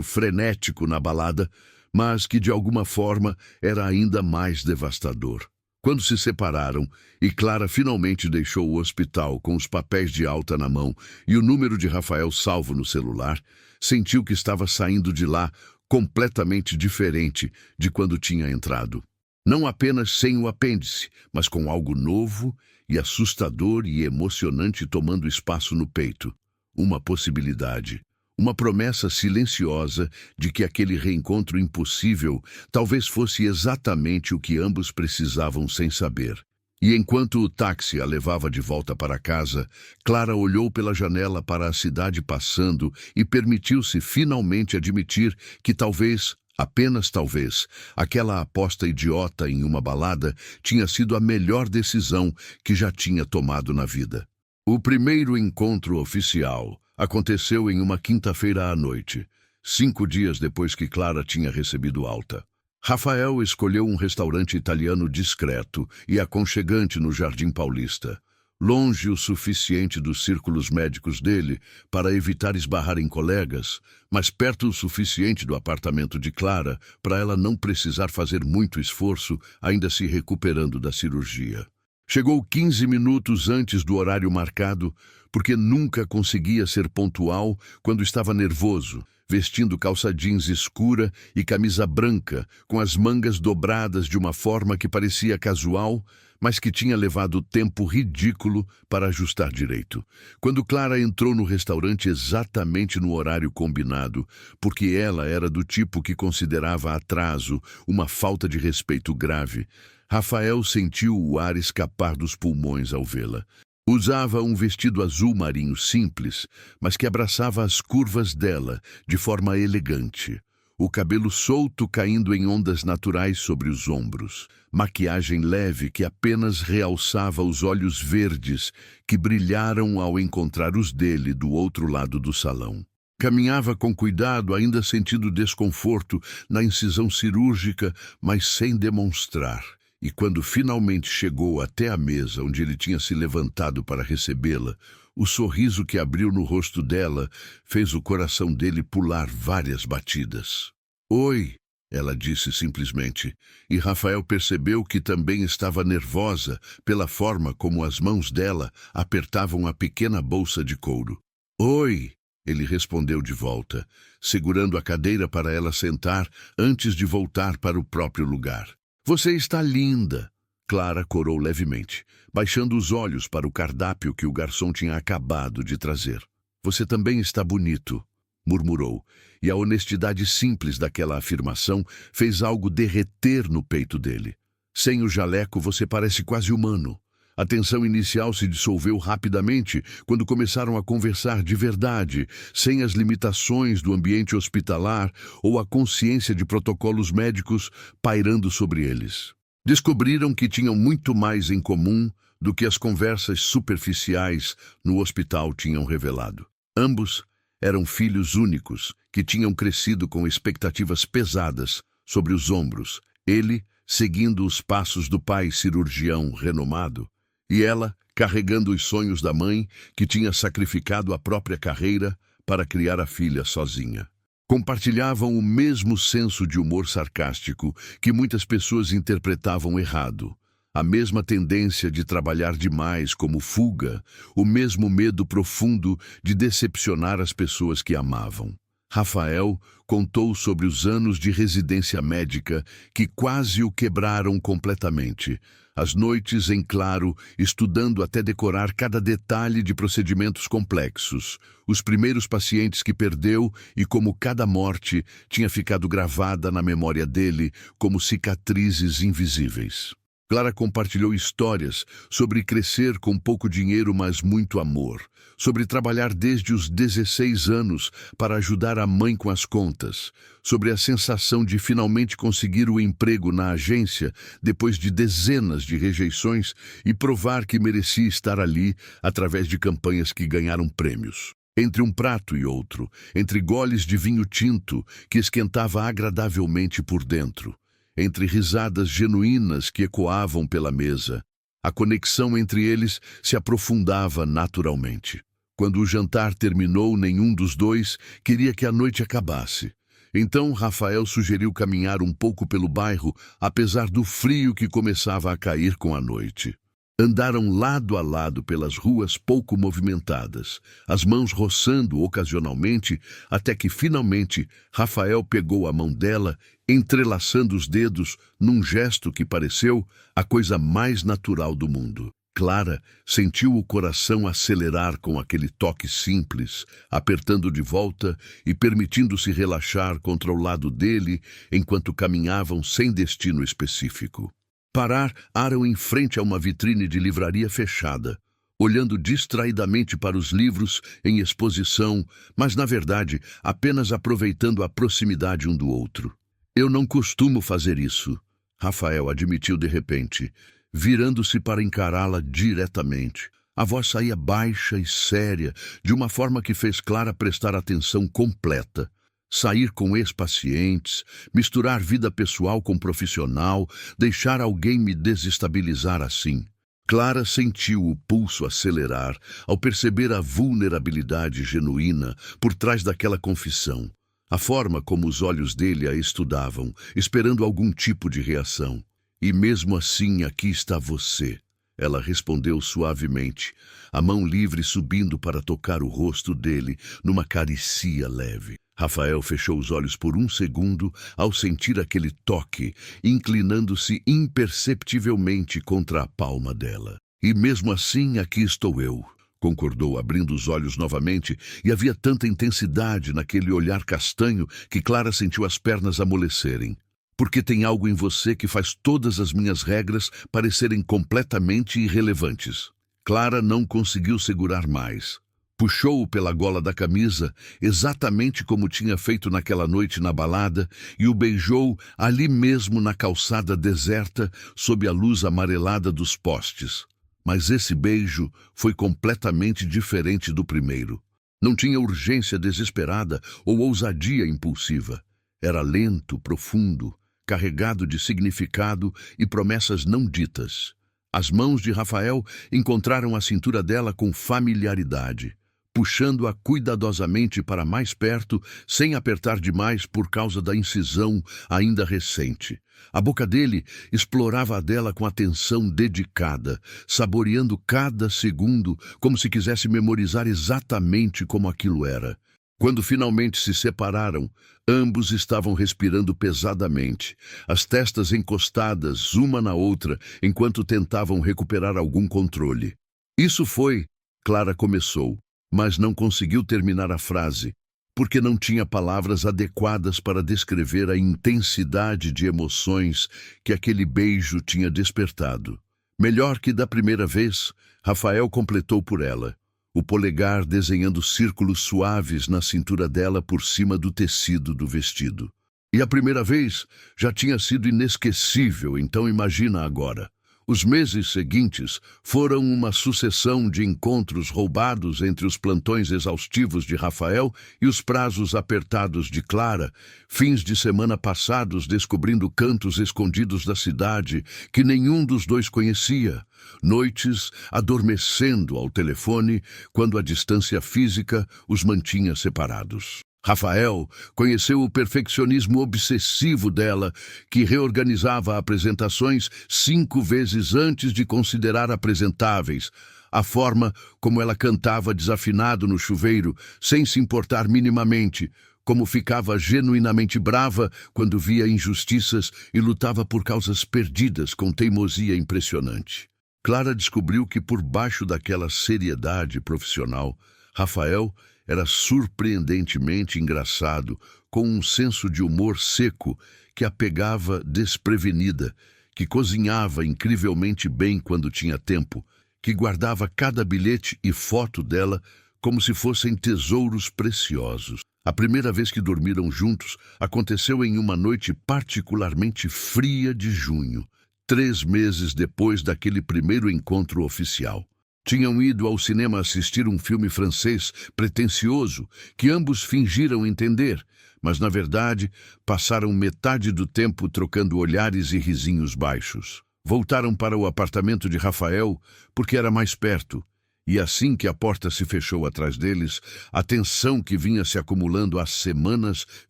frenético na balada, mas que de alguma forma era ainda mais devastador. Quando se separaram e Clara finalmente deixou o hospital com os papéis de alta na mão e o número de Rafael salvo no celular, sentiu que estava saindo de lá completamente diferente de quando tinha entrado. Não apenas sem o apêndice, mas com algo novo e assustador e emocionante tomando espaço no peito. Uma possibilidade. Uma promessa silenciosa de que aquele reencontro impossível talvez fosse exatamente o que ambos precisavam sem saber. E enquanto o táxi a levava de volta para casa, Clara olhou pela janela para a cidade passando e permitiu-se finalmente admitir que talvez, apenas talvez, aquela aposta idiota em uma balada tinha sido a melhor decisão que já tinha tomado na vida. O primeiro encontro oficial aconteceu em uma quinta-feira à noite, 5 dias depois que Clara tinha recebido alta. Rafael escolheu um restaurante italiano discreto e aconchegante no Jardim Paulista, longe o suficiente dos círculos médicos dele para evitar esbarrar em colegas, mas perto o suficiente do apartamento de Clara para ela não precisar fazer muito esforço, ainda se recuperando da cirurgia. Chegou 15 minutos antes do horário marcado, porque nunca conseguia ser pontual quando estava nervoso, vestindo calça jeans escura e camisa branca, com as mangas dobradas de uma forma que parecia casual, mas que tinha levado tempo ridículo para ajustar direito. Quando Clara entrou no restaurante exatamente no horário combinado, porque ela era do tipo que considerava atraso uma falta de respeito grave, Rafael sentiu o ar escapar dos pulmões ao vê-la. Usava um vestido azul marinho simples, mas que abraçava as curvas dela de forma elegante. O cabelo solto caindo em ondas naturais sobre os ombros. Maquiagem leve que apenas realçava os olhos verdes que brilharam ao encontrar os dele do outro lado do salão. Caminhava com cuidado, ainda sentindo desconforto na incisão cirúrgica, mas sem demonstrar. E quando finalmente chegou até a mesa onde ele tinha se levantado para recebê-la, o sorriso que abriu no rosto dela fez o coração dele pular várias batidas. "Oi", ela disse simplesmente, e Rafael percebeu que também estava nervosa pela forma como as mãos dela apertavam a pequena bolsa de couro. "Oi", ele respondeu de volta, segurando a cadeira para ela sentar antes de voltar para o próprio lugar. "Você está linda", Clara corou levemente, baixando os olhos para o cardápio que o garçom tinha acabado de trazer. "Você também está bonito", murmurou, e a honestidade simples daquela afirmação fez algo derreter no peito dele. "Sem o jaleco você parece quase humano." A tensão inicial se dissolveu rapidamente quando começaram a conversar de verdade, sem as limitações do ambiente hospitalar ou a consciência de protocolos médicos pairando sobre eles. Descobriram que tinham muito mais em comum do que as conversas superficiais no hospital tinham revelado. Ambos eram filhos únicos que tinham crescido com expectativas pesadas sobre os ombros, ele seguindo os passos do pai cirurgião renomado, e ela carregando os sonhos da mãe, que tinha sacrificado a própria carreira para criar a filha sozinha. Compartilhavam o mesmo senso de humor sarcástico que muitas pessoas interpretavam errado, a mesma tendência de trabalhar demais como fuga, o mesmo medo profundo de decepcionar as pessoas que amavam. Rafael contou sobre os anos de residência médica que quase o quebraram completamente. As noites em claro, estudando até decorar cada detalhe de procedimentos complexos. Os primeiros pacientes que perdeu e como cada morte tinha ficado gravada na memória dele como cicatrizes invisíveis. Clara compartilhou histórias sobre crescer com pouco dinheiro, mas muito amor. Sobre trabalhar desde os 16 anos para ajudar a mãe com as contas. Sobre a sensação de finalmente conseguir o emprego na agência depois de dezenas de rejeições e provar que merecia estar ali através de campanhas que ganharam prêmios. Entre um prato e outro, entre goles de vinho tinto que esquentava agradavelmente por dentro. Entre risadas genuínas que ecoavam pela mesa, a conexão entre eles se aprofundava naturalmente. Quando o jantar terminou, nenhum dos dois queria que a noite acabasse. Então Rafael sugeriu caminhar um pouco pelo bairro, apesar do frio que começava a cair com a noite. Andaram lado a lado pelas ruas pouco movimentadas, as mãos roçando ocasionalmente, até que finalmente Rafael pegou a mão dela, entrelaçando os dedos num gesto que pareceu a coisa mais natural do mundo. Clara sentiu o coração acelerar com aquele toque simples, apertando de volta e permitindo-se relaxar contra o lado dele enquanto caminhavam sem destino específico. Pararam em frente a uma vitrine de livraria fechada, olhando distraidamente para os livros em exposição, mas, na verdade, apenas aproveitando a proximidade um do outro. Eu não costumo fazer isso, Rafael admitiu de repente, virando-se para encará-la diretamente. A voz saía baixa e séria, de uma forma que fez Clara prestar atenção completa. Sair com ex-pacientes, misturar vida pessoal com profissional, deixar alguém me desestabilizar assim. Clara sentiu o pulso acelerar ao perceber a vulnerabilidade genuína por trás daquela confissão. A forma como os olhos dele a estudavam, esperando algum tipo de reação. E mesmo assim, aqui está você. Ela respondeu suavemente, a mão livre subindo para tocar o rosto dele numa carícia leve. Rafael fechou os olhos por um segundo ao sentir aquele toque, inclinando-se imperceptivelmente contra a palma dela. E mesmo assim, aqui estou eu, concordou, abrindo os olhos novamente, e havia tanta intensidade naquele olhar castanho que Clara sentiu as pernas amolecerem. Porque tem algo em você que faz todas as minhas regras parecerem completamente irrelevantes. Clara não conseguiu segurar mais. Puxou-o pela gola da camisa, exatamente como tinha feito naquela noite na balada, e o beijou ali mesmo na calçada deserta, sob a luz amarelada dos postes. Mas esse beijo foi completamente diferente do primeiro. Não tinha urgência desesperada ou ousadia impulsiva. Era lento, profundo, carregado de significado e promessas não ditas. As mãos de Rafael encontraram a cintura dela com familiaridade, puxando-a cuidadosamente para mais perto, sem apertar demais por causa da incisão ainda recente. A boca dele explorava a dela com atenção dedicada, saboreando cada segundo como se quisesse memorizar exatamente como aquilo era. Quando finalmente se separaram, ambos estavam respirando pesadamente, as testas encostadas uma na outra, enquanto tentavam recuperar algum controle. Isso foi, Clara começou, mas não conseguiu terminar a frase, porque não tinha palavras adequadas para descrever a intensidade de emoções que aquele beijo tinha despertado. Melhor que da primeira vez, Rafael completou por ela, o polegar desenhando círculos suaves na cintura dela por cima do tecido do vestido. E a primeira vez já tinha sido inesquecível, então imagina agora. Os meses seguintes foram uma sucessão de encontros roubados entre os plantões exaustivos de Rafael e os prazos apertados de Clara, fins de semana passados descobrindo cantos escondidos da cidade que nenhum dos dois conhecia, noites adormecendo ao telefone quando a distância física os mantinha separados. Rafael conheceu o perfeccionismo obsessivo dela, que reorganizava apresentações 5 vezes antes de considerar apresentáveis, a forma como ela cantava desafinado no chuveiro, sem se importar minimamente, como ficava genuinamente brava quando via injustiças e lutava por causas perdidas com teimosia impressionante. Clara descobriu que por baixo daquela seriedade profissional, Rafael era surpreendentemente engraçado, com um senso de humor seco que a pegava desprevenida, que cozinhava incrivelmente bem quando tinha tempo, que guardava cada bilhete e foto dela como se fossem tesouros preciosos. A primeira vez que dormiram juntos aconteceu em uma noite particularmente fria de junho, 3 meses depois daquele primeiro encontro oficial. Tinham ido ao cinema assistir um filme francês pretensioso que ambos fingiram entender, mas, na verdade, passaram metade do tempo trocando olhares e risinhos baixos. Voltaram para o apartamento de Rafael porque era mais perto, e assim que a porta se fechou atrás deles, a tensão que vinha se acumulando há semanas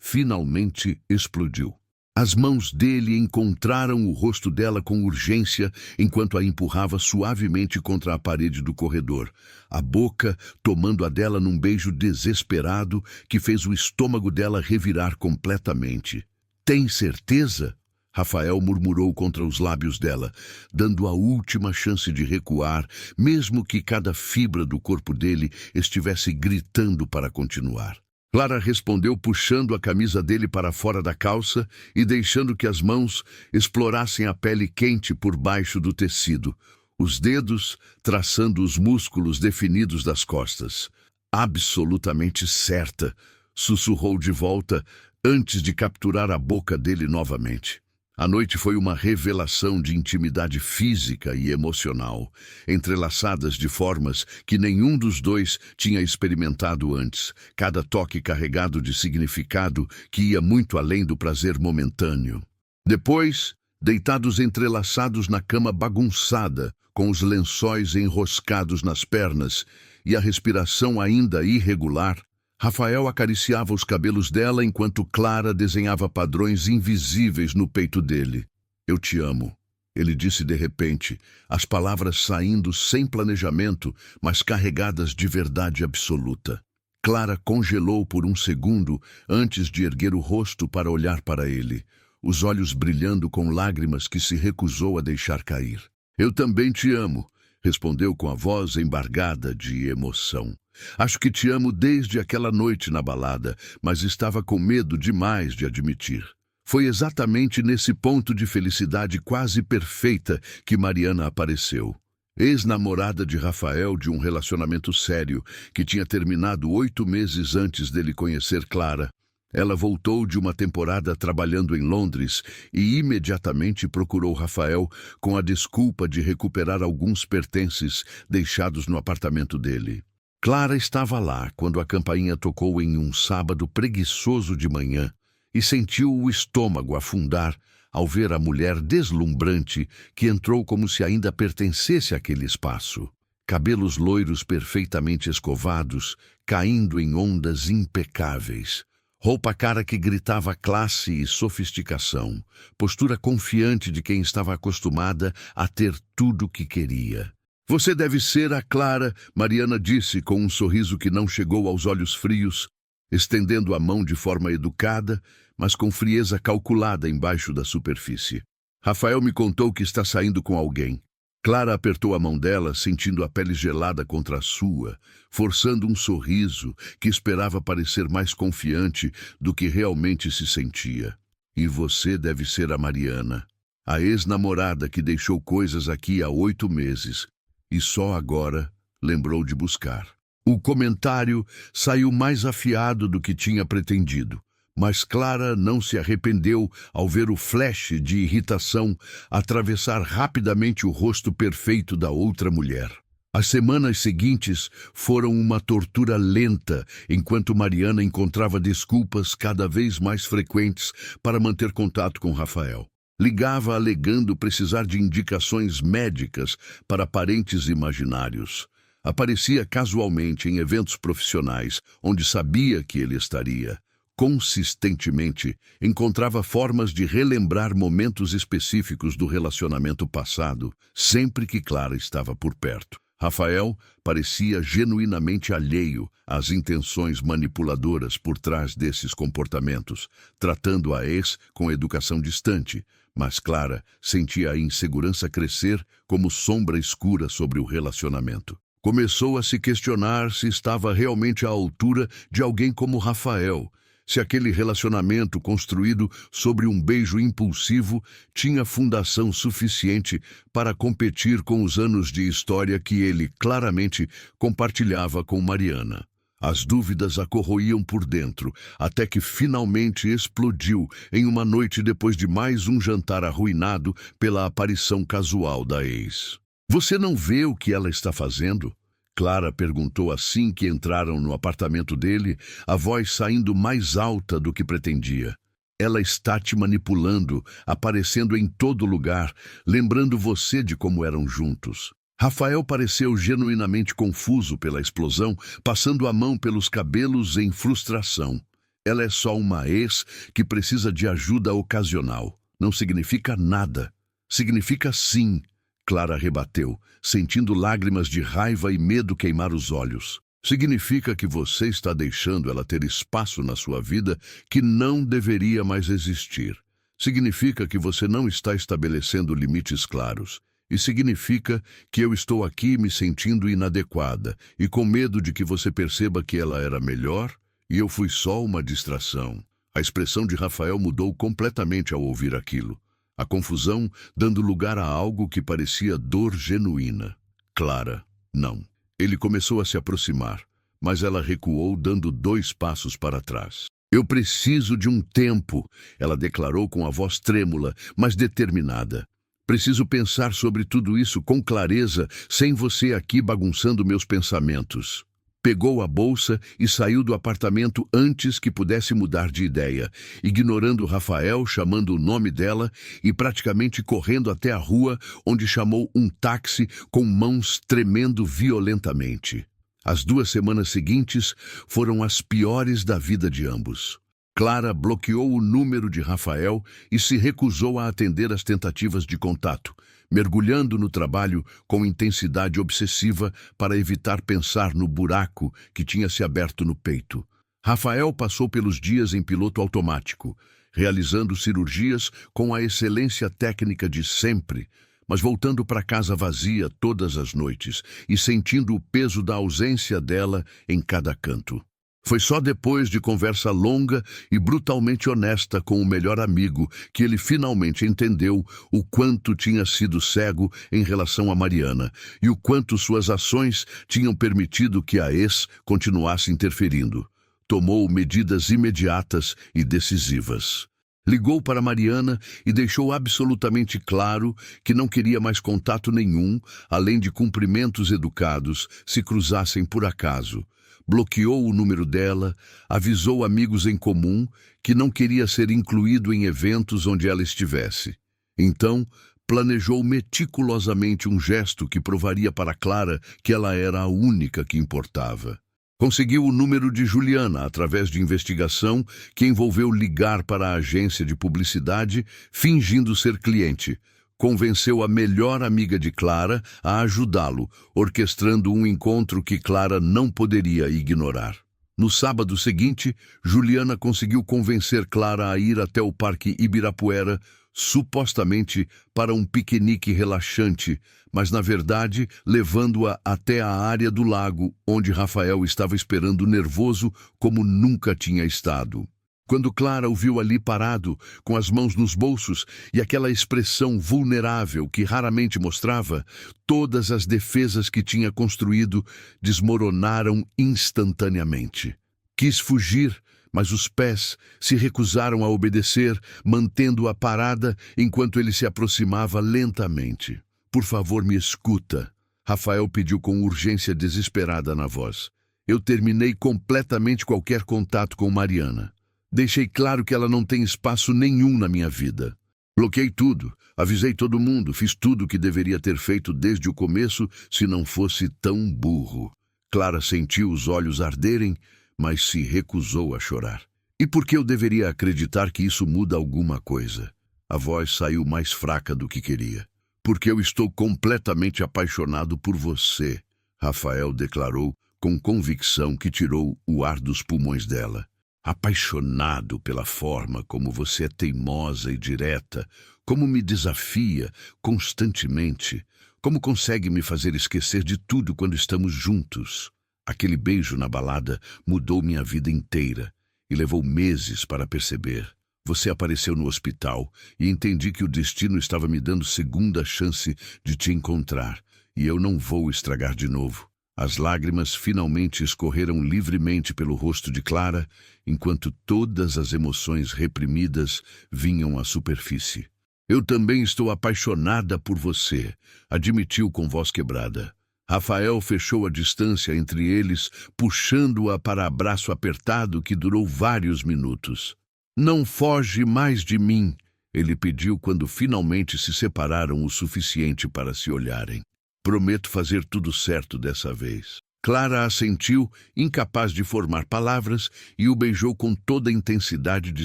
finalmente explodiu. As mãos dele encontraram o rosto dela com urgência enquanto a empurrava suavemente contra a parede do corredor, a boca tomando a dela num beijo desesperado que fez o estômago dela revirar completamente. "Tem certeza?" Rafael murmurou contra os lábios dela, dando a última chance de recuar, mesmo que cada fibra do corpo dele estivesse gritando para continuar. Clara respondeu puxando a camisa dele para fora da calça e deixando que as mãos explorassem a pele quente por baixo do tecido, os dedos traçando os músculos definidos das costas. "Absolutamente certa", sussurrou de volta antes de capturar a boca dele novamente. A noite foi uma revelação de intimidade física e emocional, entrelaçadas de formas que nenhum dos dois tinha experimentado antes, cada toque carregado de significado que ia muito além do prazer momentâneo. Depois, deitados entrelaçados na cama bagunçada, com os lençóis enroscados nas pernas e a respiração ainda irregular, Rafael acariciava os cabelos dela enquanto Clara desenhava padrões invisíveis no peito dele. "Eu te amo", ele disse de repente, as palavras saindo sem planejamento, mas carregadas de verdade absoluta. Clara congelou por um segundo antes de erguer o rosto para olhar para ele, os olhos brilhando com lágrimas que se recusou a deixar cair. "Eu também te amo", respondeu com a voz embargada de emoção. "Acho que te amo desde aquela noite na balada, mas estava com medo demais de admitir." Foi exatamente nesse ponto de felicidade quase perfeita que Mariana apareceu. Ex-namorada de Rafael de um relacionamento sério, que tinha terminado 8 meses antes dele conhecer Clara. Ela voltou de uma temporada trabalhando em Londres e imediatamente procurou Rafael com a desculpa de recuperar alguns pertences deixados no apartamento dele. Clara estava lá quando a campainha tocou em um sábado preguiçoso de manhã e sentiu o estômago afundar ao ver a mulher deslumbrante que entrou como se ainda pertencesse àquele espaço. Cabelos loiros perfeitamente escovados, caindo em ondas impecáveis. Roupa cara que gritava classe e sofisticação. Postura confiante de quem estava acostumada a ter tudo o que queria. "Você deve ser a Clara", Mariana disse com um sorriso que não chegou aos olhos frios, estendendo a mão de forma educada, mas com frieza calculada embaixo da superfície. "Rafael me contou que está saindo com alguém." Clara apertou a mão dela, sentindo a pele gelada contra a sua, forçando um sorriso que esperava parecer mais confiante do que realmente se sentia. "E você deve ser a Mariana, a ex-namorada que deixou coisas aqui há 8 meses. E só agora lembrou de buscar." O comentário saiu mais afiado do que tinha pretendido, Mas Clara não se arrependeu ao ver o flash de irritação atravessar rapidamente o rosto perfeito da outra mulher. As semanas seguintes foram uma tortura lenta, enquanto Mariana encontrava desculpas cada vez mais frequentes para manter contato com Rafael. Ligava alegando precisar de indicações médicas para parentes imaginários. Aparecia casualmente em eventos profissionais, onde sabia que ele estaria. Consistentemente, encontrava formas de relembrar momentos específicos do relacionamento passado, sempre que Clara estava por perto. Rafael parecia genuinamente alheio às intenções manipuladoras por trás desses comportamentos, tratando a ex com educação distante, mas Clara sentia a insegurança crescer como sombra escura sobre o relacionamento. Começou a se questionar se estava realmente à altura de alguém como Rafael, se aquele relacionamento construído sobre um beijo impulsivo tinha fundação suficiente para competir com os anos de história que ele claramente compartilhava com Mariana. As dúvidas a corroíam por dentro, até que finalmente explodiu em uma noite depois de mais um jantar arruinado pela aparição casual da ex. "Você não vê o que ela está fazendo?" Clara perguntou assim que entraram no apartamento dele, a voz saindo mais alta do que pretendia. "Ela está te manipulando, aparecendo em todo lugar, lembrando você de como eram juntos." Rafael pareceu genuinamente confuso pela explosão, passando a mão pelos cabelos em frustração. "Ela é só uma ex que precisa de ajuda ocasional. Não significa nada." "Significa sim." Clara rebateu, sentindo lágrimas de raiva e medo queimar os olhos. "Significa que você está deixando ela ter espaço na sua vida que não deveria mais existir. Significa que você não está estabelecendo limites claros. E significa que eu estou aqui me sentindo inadequada e com medo de que você perceba que ela era melhor e eu fui só uma distração." A expressão de Rafael mudou completamente ao ouvir aquilo. A confusão dando lugar a algo que parecia dor genuína. "Clara, não." Ele começou a se aproximar, mas ela recuou, dando 2 passos para trás. "Eu preciso de um tempo," ela declarou com a voz trêmula, mas determinada. "Preciso pensar sobre tudo isso com clareza, sem você aqui bagunçando meus pensamentos." Pegou a bolsa e saiu do apartamento antes que pudesse mudar de ideia, ignorando Rafael, chamando o nome dela e praticamente correndo até a rua, onde chamou um táxi com mãos tremendo violentamente. As 2 semanas seguintes foram as piores da vida de ambos. Clara bloqueou o número de Rafael e se recusou a atender às tentativas de contato, mergulhando no trabalho com intensidade obsessiva para evitar pensar no buraco que tinha se aberto no peito. Rafael passou pelos dias em piloto automático, realizando cirurgias com a excelência técnica de sempre, mas voltando para casa vazia todas as noites e sentindo o peso da ausência dela em cada canto. Foi só depois de conversa longa e brutalmente honesta com o melhor amigo que ele finalmente entendeu o quanto tinha sido cego em relação a Mariana e o quanto suas ações tinham permitido que a ex continuasse interferindo. Tomou medidas imediatas e decisivas. Ligou para Mariana e deixou absolutamente claro que não queria mais contato nenhum, além de cumprimentos educados, se cruzassem por acaso. Bloqueou o número dela, avisou amigos em comum que não queria ser incluído em eventos onde ela estivesse. Então, planejou meticulosamente um gesto que provaria para Clara que ela era a única que importava. Conseguiu o número de Juliana através de investigação que envolveu ligar para a agência de publicidade fingindo ser cliente. Convenceu a melhor amiga de Clara a ajudá-lo, orquestrando um encontro que Clara não poderia ignorar. No sábado seguinte, Juliana conseguiu convencer Clara a ir até o Parque Ibirapuera, supostamente para um piquenique relaxante, mas na verdade levando-a até a área do lago, onde Rafael estava esperando nervoso como nunca tinha estado. Quando Clara o viu ali parado, com as mãos nos bolsos e aquela expressão vulnerável que raramente mostrava, todas as defesas que tinha construído desmoronaram instantaneamente. Quis fugir, mas os pés se recusaram a obedecer, mantendo-a parada enquanto ele se aproximava lentamente. Por favor, me escuta, Rafael pediu com urgência desesperada na voz. Eu terminei completamente qualquer contato com Mariana. Deixei claro que ela não tem espaço nenhum na minha vida. Bloqueei tudo, avisei todo mundo, fiz tudo o que deveria ter feito desde o começo se não fosse tão burro. Clara sentiu os olhos arderem, mas se recusou a chorar. E por que eu deveria acreditar que isso muda alguma coisa? A voz saiu mais fraca do que queria. Porque eu estou completamente apaixonado por você, Rafael declarou com convicção que tirou o ar dos pulmões dela. Apaixonado pela forma como você é teimosa e direta, como me desafia constantemente, como consegue me fazer esquecer de tudo quando estamos juntos. Aquele beijo na balada mudou minha vida inteira e levou meses para perceber. Você apareceu no hospital e entendi que o destino estava me dando segunda chance de te encontrar, e eu não vou estragar de novo. As lágrimas finalmente escorreram livremente pelo rosto de Clara, enquanto todas as emoções reprimidas vinham à superfície. Eu também estou apaixonada por você, admitiu com voz quebrada. Rafael fechou a distância entre eles, puxando-a para abraço apertado que durou vários minutos. Não foge mais de mim, ele pediu quando finalmente se separaram o suficiente para se olharem. Prometo fazer tudo certo dessa vez. Clara assentiu, incapaz de formar palavras, e o beijou com toda a intensidade de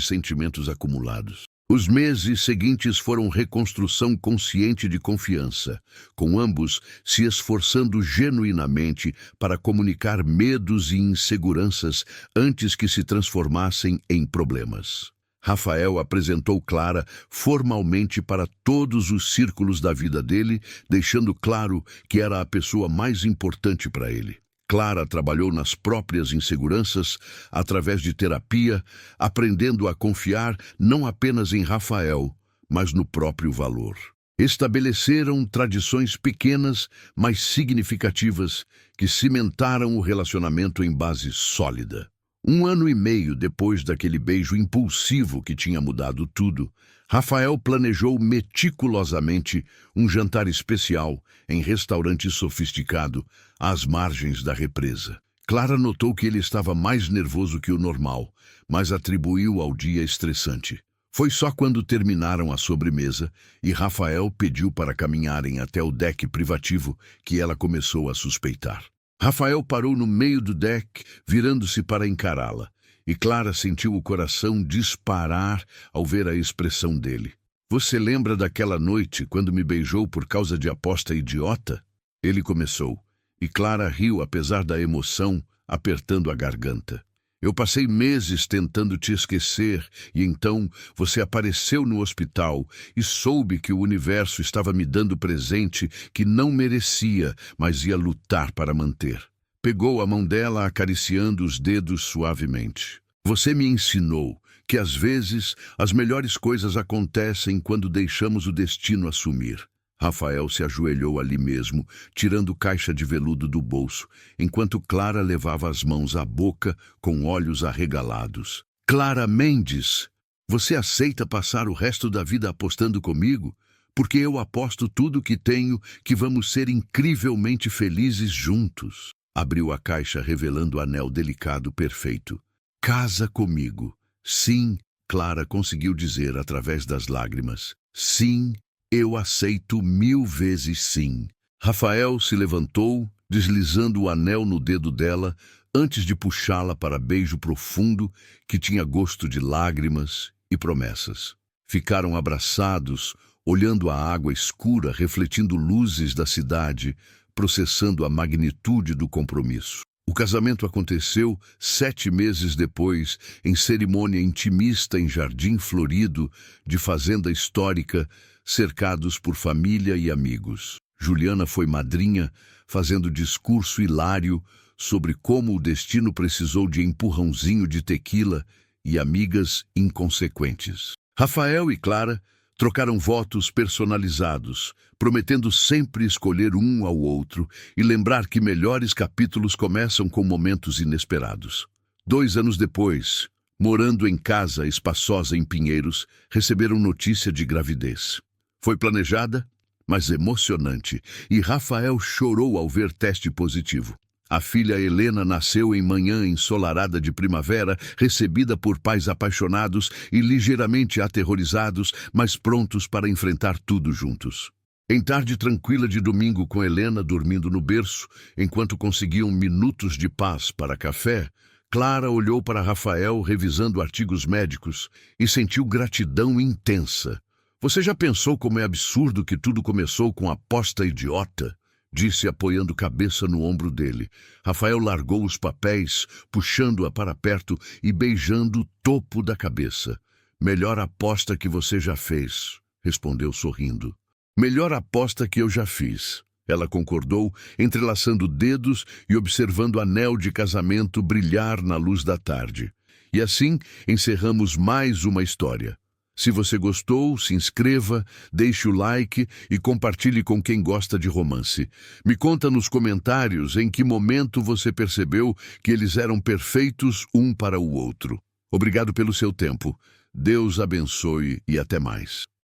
sentimentos acumulados. Os meses seguintes foram reconstrução consciente de confiança, com ambos se esforçando genuinamente para comunicar medos e inseguranças antes que se transformassem em problemas. Rafael apresentou Clara formalmente para todos os círculos da vida dele, deixando claro que era a pessoa mais importante para ele. Clara trabalhou nas próprias inseguranças, através de terapia, aprendendo a confiar não apenas em Rafael, mas no próprio valor. Estabeleceram tradições pequenas, mas significativas, que cimentaram o relacionamento em base sólida. 1 ano e meio depois daquele beijo impulsivo que tinha mudado tudo, Rafael planejou meticulosamente um jantar especial em restaurante sofisticado às margens da represa. Clara notou que ele estava mais nervoso que o normal, mas atribuiu ao dia estressante. Foi só quando terminaram a sobremesa e Rafael pediu para caminharem até o deck privativo que ela começou a suspeitar. Rafael parou no meio do deck, virando-se para encará-la, e Clara sentiu o coração disparar ao ver a expressão dele. Você lembra daquela noite quando me beijou por causa de aposta idiota? Ele começou, e Clara riu apesar da emoção, apertando a garganta. Eu passei meses tentando te esquecer, e então você apareceu no hospital e soube que o universo estava me dando presente que não merecia, mas ia lutar para manter. Pegou a mão dela, acariciando os dedos suavemente. Você me ensinou que às vezes as melhores coisas acontecem quando deixamos o destino assumir. Rafael se ajoelhou ali mesmo, tirando caixa de veludo do bolso, enquanto Clara levava as mãos à boca com olhos arregalados. Clara Mendes, você aceita passar o resto da vida apostando comigo? Porque eu aposto tudo que tenho que vamos ser incrivelmente felizes juntos. Abriu a caixa revelando o anel delicado perfeito. Casa comigo. Sim, Clara conseguiu dizer através das lágrimas. Sim. Eu aceito 1000 vezes sim. Rafael se levantou, deslizando o anel no dedo dela, antes de puxá-la para beijo profundo que tinha gosto de lágrimas e promessas. Ficaram abraçados, olhando a água escura refletindo luzes da cidade, processando a magnitude do compromisso. O casamento aconteceu 7 meses depois, em cerimônia intimista em jardim florido de fazenda histórica, cercados por família e amigos. Juliana foi madrinha, fazendo discurso hilário sobre como o destino precisou de empurrãozinho de tequila e amigas inconsequentes. Rafael e Clara trocaram votos personalizados, prometendo sempre escolher um ao outro e lembrar que melhores capítulos começam com momentos inesperados. 2 anos depois, morando em casa espaçosa em Pinheiros, receberam notícia de gravidez. Foi planejada, mas emocionante, e Rafael chorou ao ver teste positivo. A filha Helena nasceu em manhã ensolarada de primavera, recebida por pais apaixonados e ligeiramente aterrorizados, mas prontos para enfrentar tudo juntos. Em tarde tranquila de domingo, com Helena dormindo no berço, enquanto conseguiam minutos de paz para café, Clara olhou para Rafael revisando artigos médicos e sentiu gratidão intensa. Você já pensou como é absurdo que tudo começou com aposta idiota? Disse apoiando cabeça no ombro dele. Rafael largou os papéis, puxando-a para perto e beijando o topo da cabeça. Melhor aposta que você já fez, respondeu sorrindo. Melhor aposta que eu já fiz. Ela concordou, entrelaçando dedos e observando o anel de casamento brilhar na luz da tarde. E assim encerramos mais uma história. Se você gostou, se inscreva, deixe o like e compartilhe com quem gosta de romance. Me conta nos comentários em que momento você percebeu que eles eram perfeitos um para o outro. Obrigado pelo seu tempo. Deus abençoe e até mais.